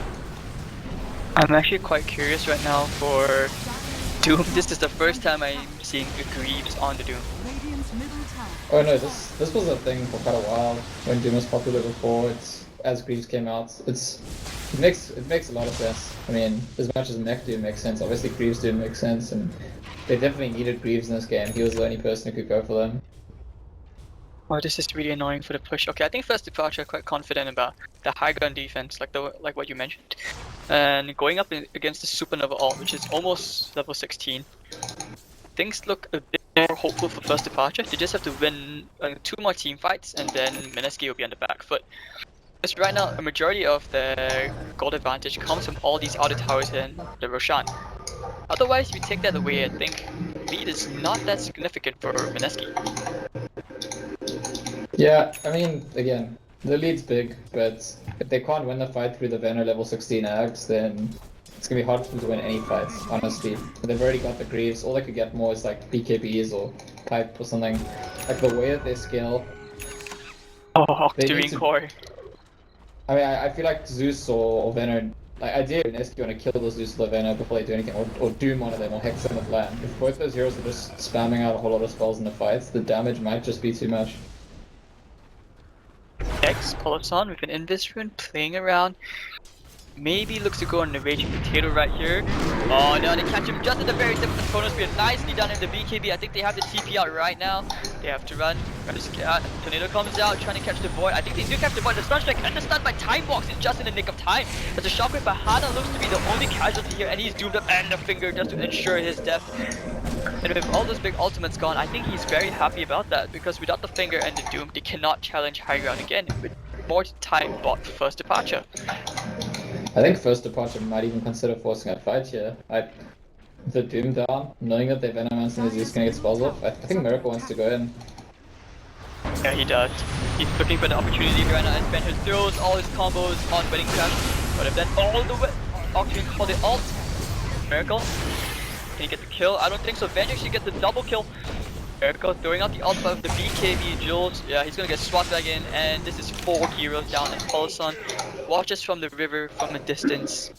I'm actually quite curious right now for Doom. This is the first time I'm seeing the Greaves on the Doom. Oh no, this was a thing for quite a while when Doom was popular before. As Greaves came out, it makes a lot of sense. I mean, as much as Mech Doom makes sense, obviously Greaves Doom makes sense, and they definitely needed Greaves in this game. He was the only person who could go for them. Oh, this is really annoying for the push. Okay, I think first departure are quite confident about the high ground defense, like what you mentioned, and going up against the Supernova ult, which is almost level 16. Things look a bit more hopeful for first departure. They just have to win 2 more team fights, and then Mineski will be on the back foot. Because right now, a majority of the gold advantage comes from all these outer towers and the Roshan. Otherwise, if you take that away, I think lead is not that significant for Mineski. Yeah, I mean, again, the lead's big, but if they can't win the fight through the Venom level 16 Ags, then it's gonna be hard for them to win any fights, honestly. They've already got the Greaves, all they could get more is like BKBs or Pipe or something. Like the way that they scale. Oh, Octarine Core. I mean, I feel like Zeus or Venom, like ideally Mineski want to kill the Zeus or the Venom before they do anything, or Doom one of them, or Hex them with land. If both those heroes are just spamming out a whole lot of spells in the fights, the damage might just be too much. X Polosan with an Invis rune playing around. maybe looks to go on the Raging Potato right here. Oh no, they catch him just at the very tip of the chronosphere. Nicely done in the BKB. I think they have the TP out right now. They have to run. Tornado comes out, trying to catch the Void. I think they do catch the Void. The stun strike and the stun by Time Box is just in the nick of time. There's a shockwave, but Hana looks to be the only casualty here, and he's doomed up and the finger just to ensure his death. And with all those big ultimates gone, I think he's very happy about that, because without the finger and the doom, they cannot challenge high ground again. With more time bought for first departure. I think first departure might even consider forcing a fight here. The Doom down, knowing that they Venomance and Zeus gonna get spells off. I think Miracle wants to go in. Yeah, he does. He's looking for the opportunity right now, and Bencher throws all his combos on Wedding Crash. But then all the way, Octane called it alt. Miracle, can he get the kill? I don't think so. Bencher should get the double kill. Miracle throwing out the ult of the BKB Jules. Yeah, he's gonna get swapped back in, and this is 4 heroes down, and Paulson watches from the river from a distance.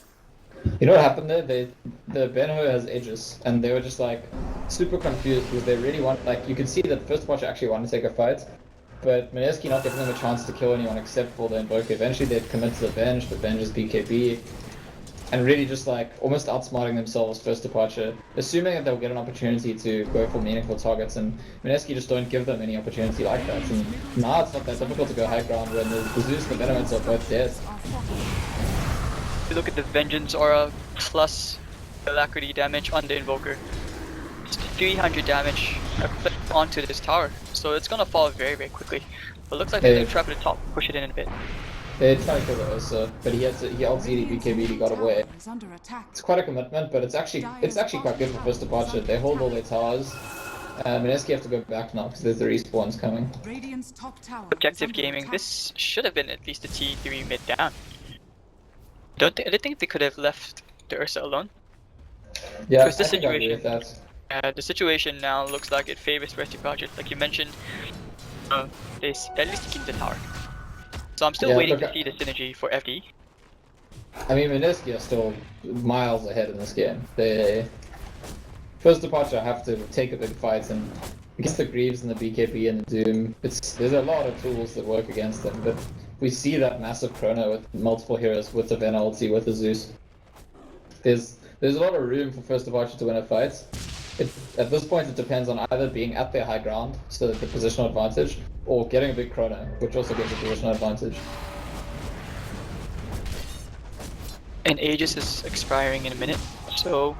You know what happened there? The Benho has Aegis, and they were just like super confused because they really want, like, you could see that first watch actually wanted to take a fight, but Mineski not giving them a chance to kill anyone except for the Invoker. Eventually they'd commit to the Venge, but Venge is BKB, and really just like almost outsmarting themselves first departure, assuming that they'll get an opportunity to go for meaningful targets, and Mineski just don't give them any opportunity like that. And now it's not that difficult to go high ground when the Zeus and the Venomance are both dead. If you look at the Vengeance Aura plus Alacrity damage on the Invoker, it's 300 damage onto this tower, so it's gonna fall very, very quickly. But looks like they're gonna trap at the top, push it in a bit. They tried to kill the Ursa, but he ult-ZD BKB, he got away. Is under attack. It's quite a commitment, but it's actually quite good for first departure. They hold all their towers. Mineski have to go back now because there's the respawns coming. Radiant's top tower. Objective is under gaming. attack. This should have been at least a T3 mid down. I don't think they could have left the Ursa alone. Yeah, Because this I think I agree situation, with that. the situation now looks like it favors first departure. Like you mentioned, they at least keep the tower. So I'm still waiting to see the synergy for FD. I mean, Mineski are still miles ahead in this game. They first departure have to take a big fight, and against the Greaves and the BKB and the Doom, there's a lot of tools that work against them. But we see that massive chrono with multiple heroes, with the Ven ulti, with the Zeus. There's a lot of room for first departure to win a fight. At this point, it depends on either being at their high ground, so the positional advantage, or getting a big chrono, which also gives a positional advantage. And Aegis is expiring in a minute, so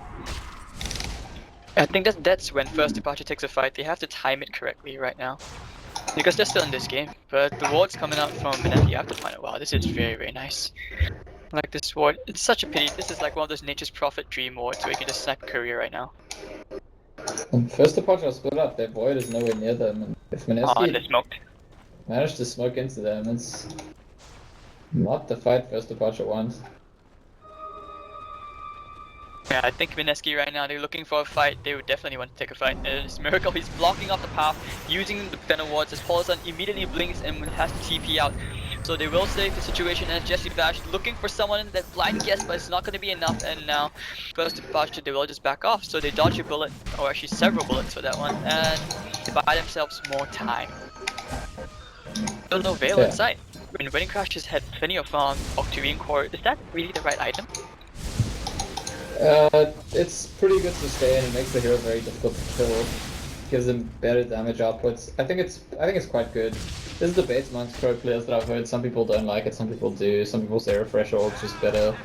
I think that's when first departure takes a fight. They have to time it correctly right now, because they're still in this game. But the wards coming out from Mineski after the final, wow, this is very, very nice. I like this ward. It's such a pity. This is like one of those Nature's Prophet dream wards where you can just snipe career right now. And first departure are split up, their Void is nowhere near them, and if Mineski They're smoked. managed to smoke into them, it's not the fight first departure wants. Yeah, I think Mineski right now, they're looking for a fight. They would definitely want to take a fight. It's Miracle, he's blocking off the path, using the Venom wards as Paulson immediately blinks and has to TP out. So they will save the situation as Jesse Bash looking for someone that blind guess, but it's not going to be enough. And now, first departure, they will just back off. So they dodge a bullet, or actually several bullets for that one, and they buy themselves more time. Still no Veil in sight. When Wedding Crash has had plenty of Octarine Core, is that really the right item? It's pretty good sustain. It makes the hero very difficult to kill. Gives them better damage outputs. I think it's quite good. There's debates amongst pro players that I've heard. Some people don't like it, some people do. Some people say Refresh Org's just better.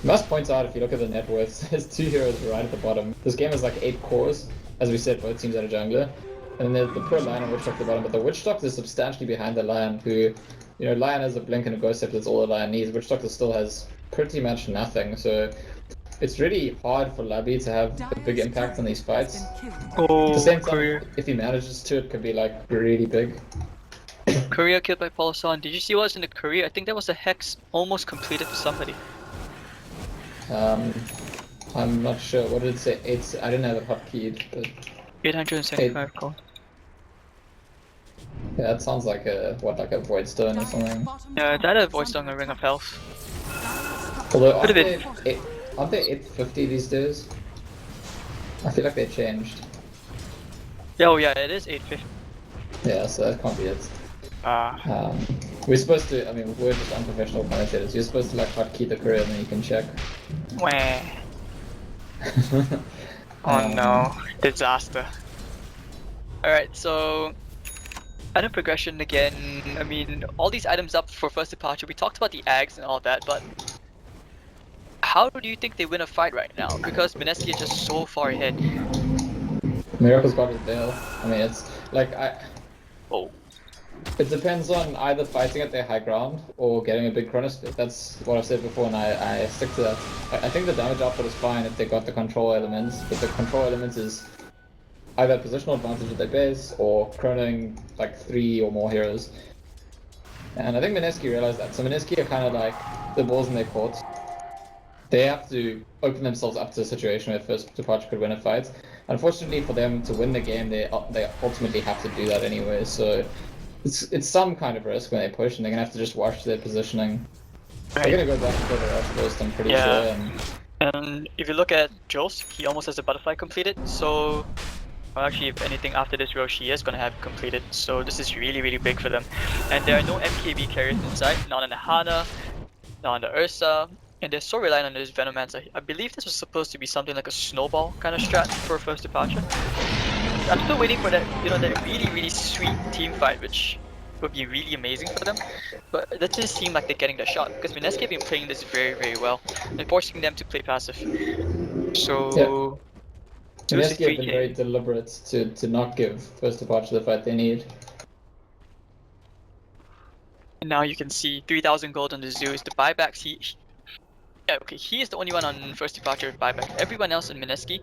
Must point out, if you look at the net worths, there's 2 heroes right at the bottom. This game has like 8 cores, as we said, both teams had a jungler. And then there's the poor Lion and Witch Doctor at the bottom, but the Witch Doctor is substantially behind the Lion, who, you know, Lion has a Blink and a Ghost Scepter, that's all the Lion needs. Witch Doctor still has pretty much nothing, so it's really hard for Labby to have a big impact on these fights. At the same time, if he manages to, it could be like really big. Courier killed by Paulson. Did you see what's in the courier? I think that was a hex almost completed for somebody. I'm not sure. What did it say? I didn't have it hotkeyed, but 875 gold. yeah, it sounds like a Void Stone or something. Yeah, it's either a Void Stone or Ring of Health. Although Could have aren't they 850 these days? I feel like they changed. Yeah, oh yeah, it is 850. Yeah, so that can't be it. We're supposed to, I mean, we're just unprofessional commentators. You're supposed to like hotkey the career and then you can check. Wah. Oh no, disaster. Alright, so item progression again. I mean, all these items up for first departure. We talked about the Ags and all that, but how do you think they win a fight right now? Because Mineski is just so far ahead. Miracle's got his bail. I mean, it's like Oh. it depends on either fighting at their high ground or getting a big chrono split. That's what I've said before, and I stick to that. I think the damage output is fine if they got the control elements, but the control elements is either positional advantage at their base or chronoing like 3 or more heroes. And I think Mineski realized that. So Mineski are kind of like the balls in their court. They have to open themselves up to a situation where first departure could win a fight. Unfortunately for them to win the game, they ultimately have to do that anyway. So it's some kind of risk when they push, and they're gonna have to just watch their positioning. They're gonna go back to the rush first, I'm pretty sure. And if you look at Jules, he almost has a butterfly completed. So, well, actually, if anything after this row, she is gonna have completed. So this is really, really big for them. And there are no MKB carriers inside, not on the Hana, not on the Ursa. And they're so reliant on this Venomancer. I believe this was supposed to be something like a snowball kind of strat for first departure. I'm still waiting for that, you know, that really, really sweet team fight, which would be really amazing for them. But it doesn't seem like they're getting the shot, because Mineski have been playing this very, very well, and forcing them to play passive. So, Mineski have been very deliberate to not give first departure the fight they need. And now you can see 3,000 gold on the Zeus. The buybacks, yeah, okay, he is the only one on first departure with buyback. Everyone else in Mineski,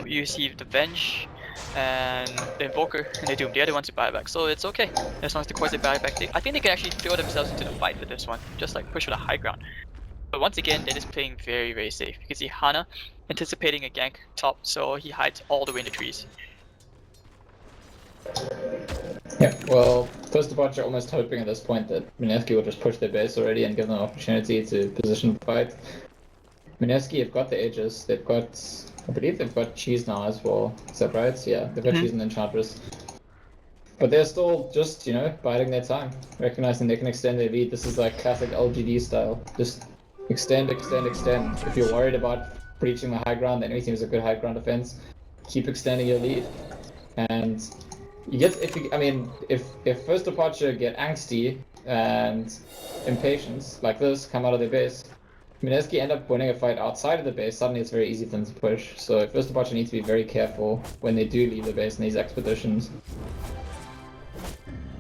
you receive the Venge and the Invoker and the Doom. The other ones with buyback, so it's okay as long as the course they buyback. I think they can actually throw themselves into the fight with this one, just like push for the high ground. But once again, they're just playing very, very safe. You can see Hana anticipating a gank top, so he hides all the way in the trees. Yeah, well, first departure almost hoping at this point that Mineski will just push their base already and give them an opportunity to position the fight. Mineski have got the Aegis, they've got, I believe they've got Cheese now as well, is that right? Yeah, they've got Cheese and Enchantress. But they're still just, you know, biding their time, recognizing they can extend their lead. This is like classic LGD style, just extend, extend, extend. If you're worried about breaching the high ground, the enemy team is a good high ground defense, keep extending your lead. And you get, if first departure get angsty and impatience like this come out of their base, Mineski end up winning a fight outside of the base, suddenly it's very easy for them to push. So first departure needs to be very careful when they do leave the base in these expeditions.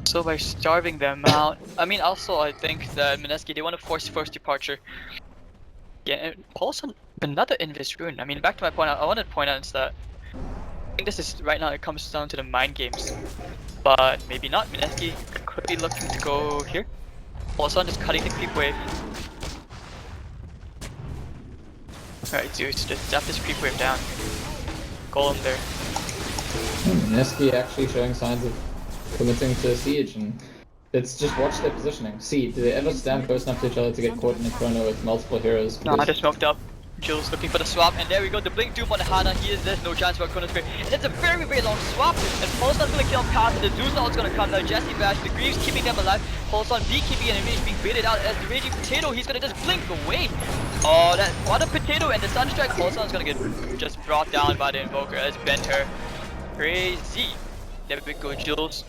So by starving them out, I mean, also I think that Mineski, they want to force first departure. Yeah, and also another Invis rune. I mean, back to my point, I wanted to point out is that I think this is, right now it comes down to the mind games, but maybe not. Mineski could be looking to go here. Also, I'm just cutting the creep wave. Alright, Zeus, just zap this creep wave down. Golem there. Mineski actually showing signs of committing to siege, and it's just watch their positioning. See, do they ever stand close enough to each other to get caught in a chrono with multiple heroes? No, I just smoked up. Jules looking for the swap, and there we go, the Blink Doom on the Hana. There's no chance for a Chrono Spirit. And it's a very, very long swap, and Pulson's gonna kill Cast, the Zeus is gonna come now. Jesse Bash, the Greaves keeping them alive. Pulson BKB and Rage being baited out as the Raging Potato, he's gonna just blink away. Oh, that Water Potato and the Sunstrike. Pulson's gonna get just brought down by the Invoker as bent her. Crazy. There we go, Jules.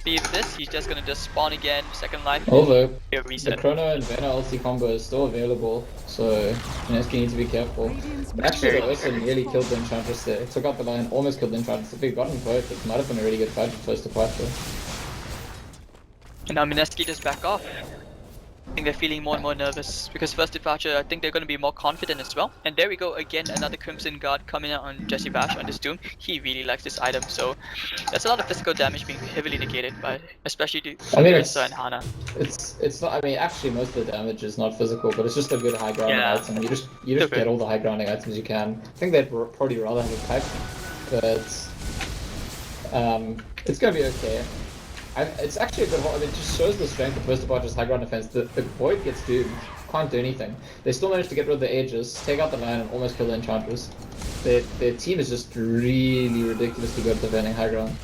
Leave this, he's just gonna just spawn again, second life. Although, reset. the Chrono and Vena LC combo is still available, so Mineski needs to be careful. Actually, they also nearly killed the Enchantress there. Took out the line, almost killed the Enchantress. If they'd gotten both, it might have been a really good fight for first departure. And now Mineski just back off. I think they're feeling more and more nervous because first departure, I think they're going to be more confident as well. And there we go again, another Crimson Guard coming out on Jesse Bash on this Doom. He really likes this item, so that's a lot of physical damage being heavily negated by, especially the Ursa and Hana. It's not. I mean, actually, most of the damage is not physical, but it's just a good high grounding item. You just get all the high grounding items you can. I think they'd probably rather have a pipe, but it's gonna be okay. It's actually a good hold. I mean, it just shows the strength of first departure's high ground defense. The Void gets doomed, can't do anything. They still managed to get rid of the Aegis, take out the line, and almost kill the Enchantress. Their team is just really ridiculously good at defending high ground.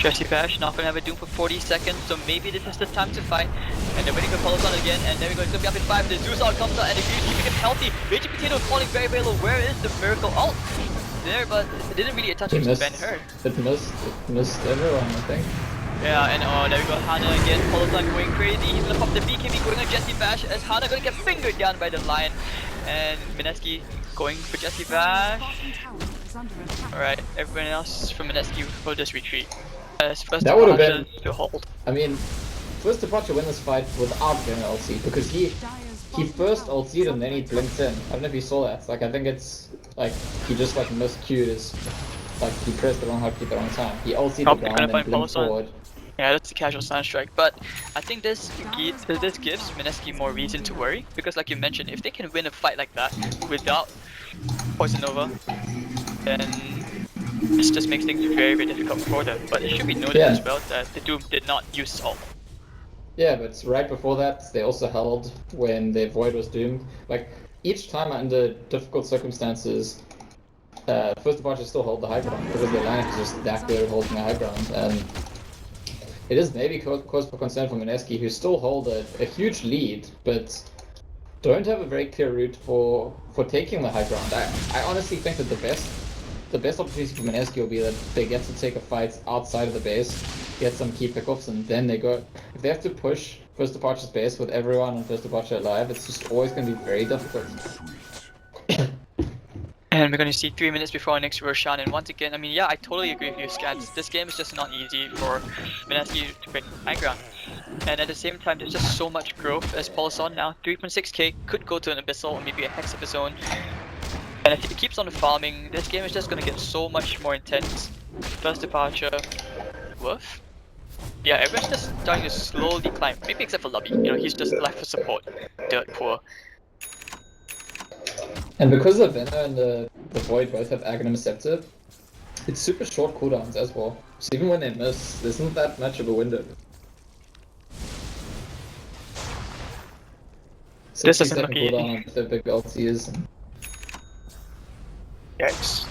Jesse Bash not gonna have a Doom for 40 seconds, so maybe this is the time to fight. And they're waiting for Polizon again, and there we go, it's gonna be up in 5. The Zeus out comes out, and the Grease keeping him healthy. Raging Potato is falling very, very low. Where is the Miracle ult? There, but it didn't really attach him to Ben Hur. It missed everyone, I think. Yeah, and oh, there we go, Hana again. Polizon going crazy. He's gonna pop the BKB going on Jesse Bash, as Hana gonna get fingered down by the Lion. And Mineski going for Jesse Bash. Bottom tower is under attack. Alright, everyone else from Mineski will just retreat. First That would have been to hold. I mean, first departure win this fight without getting ulti because he first ultied and then he blinked in. I don't know if you saw that. Like I think it's like he just like miscued his like he pressed the wrong hotkey at the wrong time. He ultied the ground and blinked forward. Yeah, that's the casual Sun Strike, but I think this gives Mineski more reason to worry because, like you mentioned, if they can win a fight like that without Poison Nova, then this just makes things very, very difficult for them. But it should be noted as well that the Doom did not use ult. Yeah, but right before that, they also held when their Void was doomed. Like each time under difficult circumstances, first departure still hold the high ground because their line is just that good at holding the high ground and. It is maybe cause for concern for Mineski, who still hold a huge lead, but don't have a very clear route for taking the high ground. I honestly think that the best opportunity for Mineski will be that they get to take a fight outside of the base, get some key pickoffs, and then they go. If they have to push First Departure's base with everyone on First Departure alive, it's just always going to be very difficult. And we're going to see 3 minutes before our next Roshan, and once again, I mean, yeah, I totally agree with you, Scats. This game is just not easy for Mineski to break high ground. And at the same time, there's just so much growth as Polizon now. 3.6k could go to an Abyssal or maybe a Hex of his own. And if he keeps on farming, this game is just going to get so much more intense. First departure. Woof. Yeah, everyone's just starting to slowly climb. Maybe except for Lubby. You know, he's just left for support. Dirt poor. And because the Venom and the Void both have Aghanim Scepter, it's super short cooldowns as well. So even when they miss, there isn't that much of a window. This doesn't look cooldown on the big ultis. Yikes.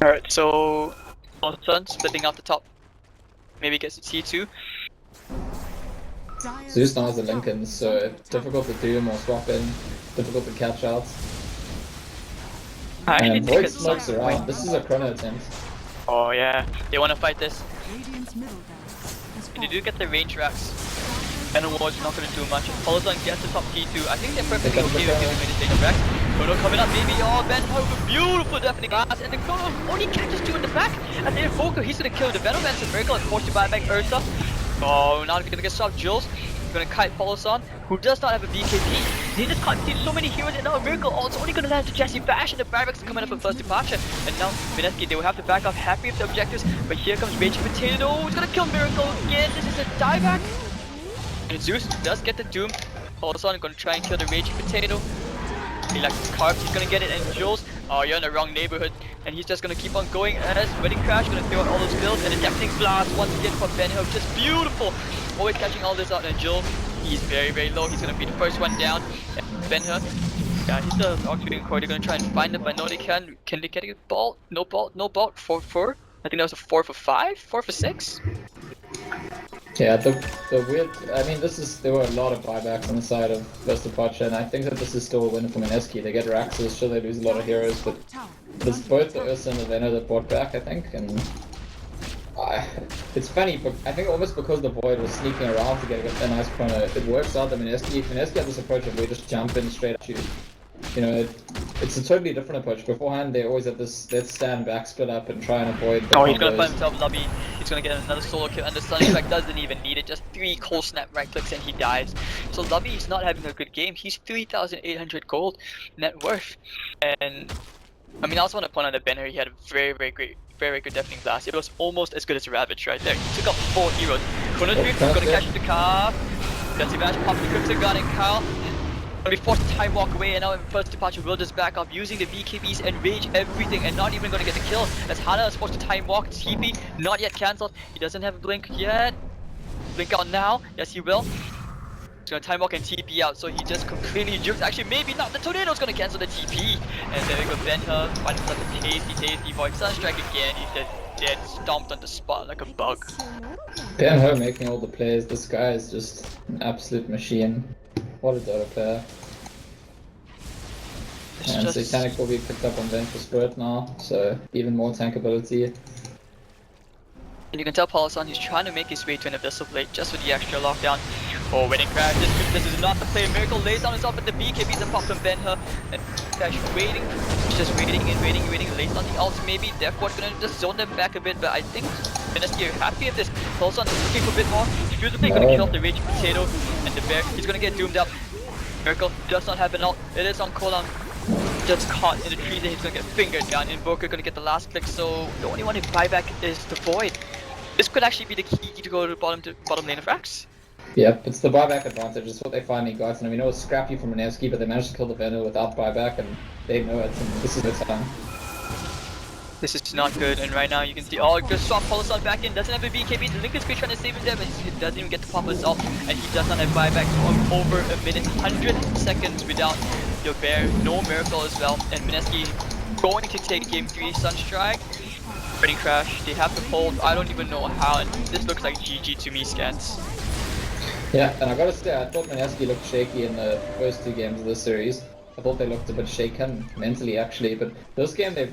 Alright, so Polizon splitting out the top. Maybe gets to T2. Zeus now has a Lincoln, so difficult to doom or swap in, difficult to catch out. I actually And think Void it's smokes around. This is a chrono attempt. Oh yeah, they want to fight this. Radiant's middle barracks has They fallen. do get the range racks. Venom Ward's not going to do much. Polizon gets the top T2. I think they're perfectly okay with giving away the Data Racks. Chrono coming up, baby. Oh, Ben Hur with beautiful deafening glass. And the Chrono only catches 2 in the back. And the Invoker, he's going to kill the Venom and some Miracle and forced to buy back Ursa. Oh, now he's going to get stopped. Jules. He's going to kite Polizon, who does not have a BKB. He just can't see so many heroes, and now a Miracle ult's only going to land to Jesse Bash, and the Barracks coming up in first departure. And now Mineski, they will have to back off happy with the objectives, but here comes Raging Potato. He's going to kill Miracle again. This is a dieback. And Zeus does get the Doom. Polizon going to try and kill the Raging Potato. He likes his carbs, he's going to get it, and Jules, oh, you're in the wrong neighborhood. And he's just going to keep on going as Wedding Crash going to throw out all those builds, and a Deafening Blast once again from Ben Hur, just beautiful. Always catching all this out, and Jules, he's very, very low. He's going to be the first one down. And Ben Hur, yeah, he's the Arc Shooting Core. They're going to try and find him, but no, they can. Can they get a ball? No ball, no ball. 4-4. I think that was a 4 for 5, 4 for 6. Yeah, the weird. I mean, there were a lot of buybacks on the side of First Departure, and I think that this is still a win for Mineski. They get Raxus, sure they lose a lot of heroes, but it's both the Ursa and the Venom that brought back, I think, and it's funny, but I think almost because the Void was sneaking around to get a nice chrono, it works out that Mineski had this approach of we just jump in straight at you. You know, it's a totally different approach. Beforehand, they always have this, let's stand back, split up, and try and avoid the he's going to combos. find himself Lubby. He's going to get another solo kill, and the Sun Strike doesn't even need it. Just 3 cold snap right clicks and he dies. So Lubby is not having a good game. He's 3,800 gold net worth. And I mean, I also want to point out that Ben Hur, he had a very, very good Deafening Blast. It was almost as good as Ravage right there. He took out 4 heroes. Chrono 3, going to catch the car. Jesse Bash pops the Crimson Guard and Kyle. Be forced to time walk away, and now in first departure will just back off using the BKBs and rage everything, and not even going to get the kill as Hana is forced to time walk. TP not yet cancelled. He doesn't have a blink yet. Blink out now. Yes, he will. He's gonna time walk and TP out, so he just completely jukes. Actually, maybe not. The Tornado's gonna cancel the TP, and there we go. Ben Hur fighting for the tasty Void Sunstrike again. He said dead, stomped on the spot like a bug. Ben-Ho making all the plays. This guy is just an absolute machine. What a Dota player. It's And just... Satanic will be picked up on Vent for Spirit now, so even more tank ability. And you can tell Paulson he's trying to make his way to an Abyssal Blade just with the extra lockdown. Oh, Wedding Crash, this is not the play. Miracle lays down himself at the BKBs and pops on Ben-Ho. And Crash waiting, just waiting and waiting and waiting. Lays on the ult maybe. Deathward gonna just zone them back a bit, but I think Mineski are happy with this. Paulson is looking for a bit more. Fusibly gonna kill the Raging Potato and the Bear. He's gonna get doomed up. Miracle does not have an ult. It is on cooldown. Just caught in the trees and he's gonna get fingered down. Invoker gonna get the last click, so the only one to buyback is the Void. This could actually be the key to go to bottom lane of Rax. Yep, it's the buyback advantage, it's what they finally got. And we know it's scrappy from Mineski, but they managed to kill the Venom without buyback, and they know it, and this is the time. This is not good, and right now you can see, oh, just swap Paulson back in, doesn't have a BKB, the Link is trying to save him there, but he doesn't even get to pop his ult, and he does not have buyback for over a minute, 100 seconds without your Bear, no Miracle as well, and Mineski going to take game 3 Sunstrike. Wedding Crash, they have to hold, I don't even know how, and this looks like GG to me, Scans. Yeah, and I gotta say, I thought Mineski looked shaky in the first 2 games of this series. I thought they looked a bit shaken mentally actually, but this game they've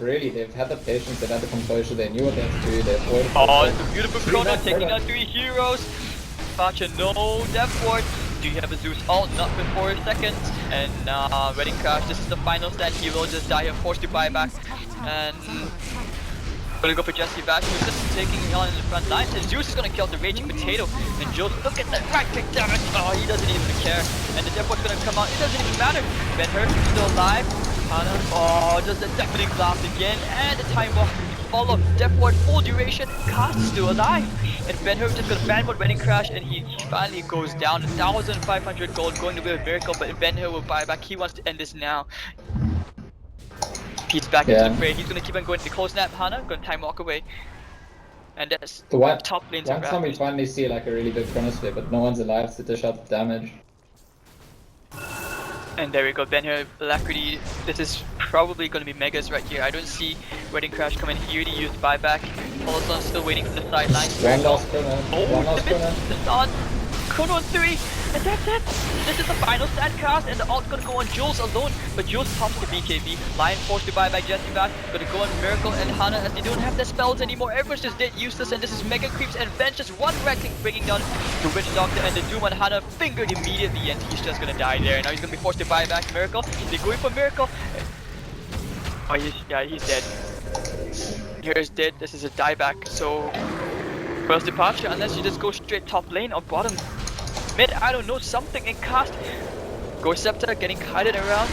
had the patience, they've had the composure, they knew what they had to do, they avoided. Oh, it's a beautiful Chrono taking out 3 heroes. Bacha, no, Deathward. Do you have a Zeus ult? Not before a second. And Wedding Crash, this is the final stand, he will just die here, forced to buy back. And gonna go for Jesse Bash, who's just taking on in the front line. And Zeus is gonna kill the Raging Potato. And Joe, look at that right kick, damn it! Oh, he doesn't even care. And the Deathward's gonna come out, it doesn't even matter. Ben-Ho still alive. Oh, just a deafening blast again. And the time walk follow. Deathward full duration, Cast is still alive. And Ben-Ho just gonna ban mode Wedding Crash, and he finally goes down. 1,500 gold going to be a miracle, but Ben-Ho will buy back. He wants to end this now. He's back into the fray. He's gonna keep on going to the close snap. Hana gonna time walk away. And that's the one, top lanes one time we finally see like a really big Chronosphere, but no one's alive to dish out the damage. And there we go, Ben-Ho, Alacrity. This is probably gonna be Megas right here. I don't see Wedding Crash coming. He already used buyback. Paulson still waiting from the sidelines. One last Chrono. Oh, One last Chrono. It's on. Chrono 3, and that's it! This is the final stand cast, and the ult's gonna go on Jules alone, but Jules pops the BKB. Lion forced to buy back Jesse Bash, gonna go on Miracle and Hana as they don't have their spells anymore. Everyone's just dead useless, and this is Mega Creeps and Venge, just one red click bringing down the Witch Doctor, and the Doom on Hana fingered immediately, and he's just gonna die there. Now he's gonna be forced to buy back Miracle. They're going for Miracle. Oh, he's dead. Here's dead. This is a dieback, so first departure, unless you just go straight top lane or bottom. Mid, I don't know, something in cast. Go Scepter getting kited around.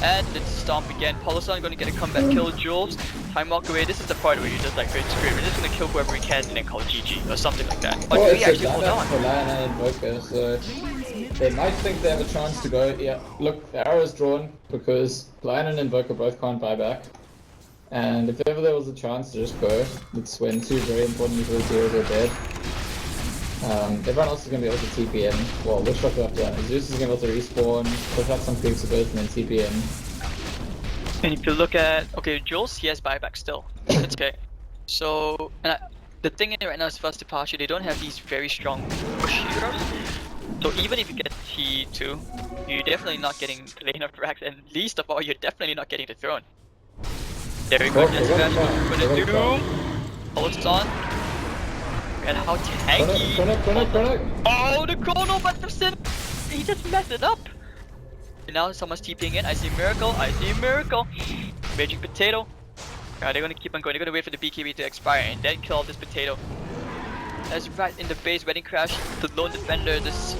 And it's Stomp again. Paulson gonna get a comeback kill. Jules, time walk away. This is the part where you just like great scream. We're just gonna kill whoever we can and then call GG or something like that. But Oh, we it's actually a hold dieback on. for Lion and Invoker, so they might think they have a chance to go. Yeah, look, the arrow's drawn because Lion and Invoker both can't buy back. And if ever there was a chance to just go, it's when 2 very important heroes are dead. Everyone else is going to be able to TP in. Well, Witch Doctor after that. Zeus is going to be able to respawn, push out some creeps a bit, and then TP in. And if you look at, okay, Jules, he has buyback still. It's okay. So, the thing right now is first departure, they don't have these very strong push heroes. So even if you get T2, you're definitely not getting the lane of Rax, and least of all, you're definitely not getting the throne. There we go, Jessica, for the Doom. Holds on. And how tanky! Chrono. Oh, the Chrono, but the Sim! He just messed it up! And now someone's TPing in. I see Miracle, Raging Potato. They're gonna keep on going. They're gonna wait for the BKB to expire and then kill this potato. That's right in the base. Wedding Crash, the lone defender. This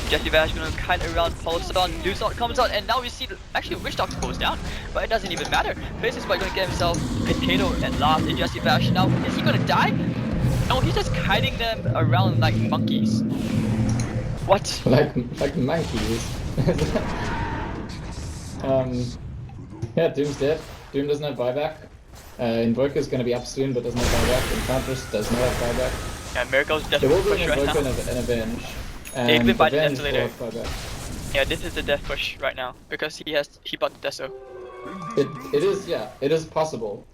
Jesse Bash gonna kite around, Paulson, Zeus comes out, and now we see actually Witch Doctor goes down, but it doesn't even matter. Faces by gonna get himself potato and last in Jesse Bash. Now is he gonna die? No, he's just kiting them around like monkeys. What? Like monkeys. Yeah, Doom's dead. Doom doesn't have buyback. Invoker's gonna be up soon, but doesn't have buyback. Enchantress does not have buyback. Yeah, Miracle's They desperate will do push an right Invoker now. and a Venge. They've been by the Venge Desolator. will have buyback. Yeah, this is the death push right now because he bought the Deso. It is possible.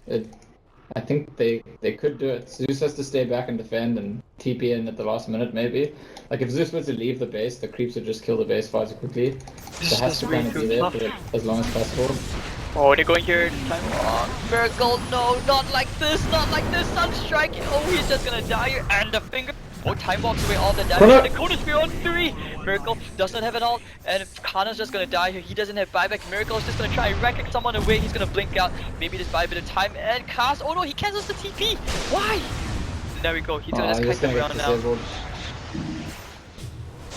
I think they could do it. Zeus has to stay back and defend and TP in at the last minute maybe. Like if Zeus were to leave the base, the creeps would just kill the base far too quickly. So it has to kind of be there for as long as possible. Oh, they're going here this time. Oh, Miracle, no, not like this, not like this. Sunstrike. Oh, he's just gonna die here. And the finger. Oh, time walks away all the damage. The Coda Spear on 3. Miracle does not have an ult. And if Kana's just gonna die here, he doesn't have buyback. Miracle is just gonna try and wreck someone away. He's gonna blink out. Maybe just buy a bit of time. And cast. Oh no, he cancels the TP. Why? There we go. He's gonna just kite around now. Disabled.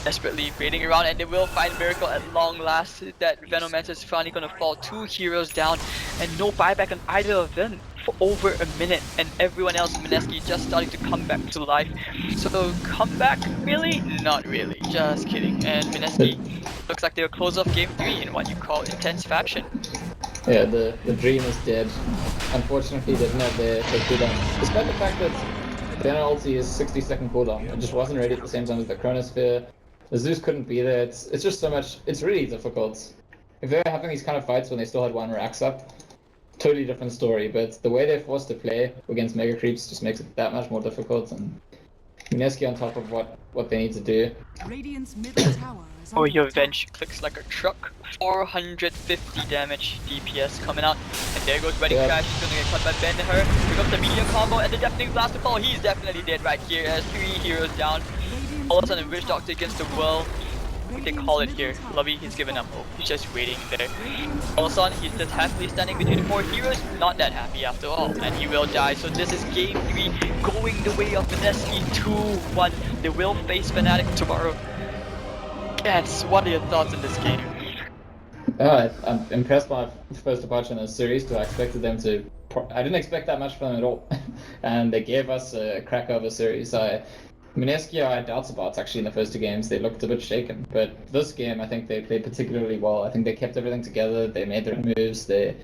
Desperately waiting around, and they will find Miracle at long last. That Venomancer is finally gonna fall. 2 heroes down, and no buyback on either of them for over a minute. And everyone else, Mineski, just starting to come back to life. So come back, really? Not really. Just kidding. And Mineski looks like they'll close off game 3 in what you call intense fashion. Yeah, the dream is dead. Unfortunately, they didn't have their cooldown. Despite the fact that Venom ulti is 60-second cooldown, it just wasn't ready at the same time as the Chronosphere. The Zeus couldn't be there. It's just so much. It's really difficult. If they were having these kind of fights when they still had 1 racks up, totally different story. But the way they're forced to play against mega creeps just makes it that much more difficult. And Mineski on top of what they need to do. Radiant's middle tower is Oh, under your attack. Venge clicks like a truck. 450 damage DPS coming out. And there goes Wedding Crash. He's gonna get cut by Ben and her. Here comes the medium combo and the Deafening Blast to fall. He's definitely dead right here. Has 3 heroes down. All of a sudden, Witch Doctor against the well. What they call it here. Lovey, he's given up hope. He's just waiting there. All of a sudden, he's just happily standing between 4 heroes. Not that happy after all. And he will die. So this is game 3 going the way of Mineski 2-1. They will face Fnatic tomorrow. Yes, what are your thoughts on this game? I'm impressed by first departure in the series. I expected them to. I didn't expect that much from them at all, and they gave us a crack of a series. Mineski, I had doubts about actually in the first 2 games. They looked a bit shaken, but this game I think they played particularly well. I think they kept everything together. They made their moves. They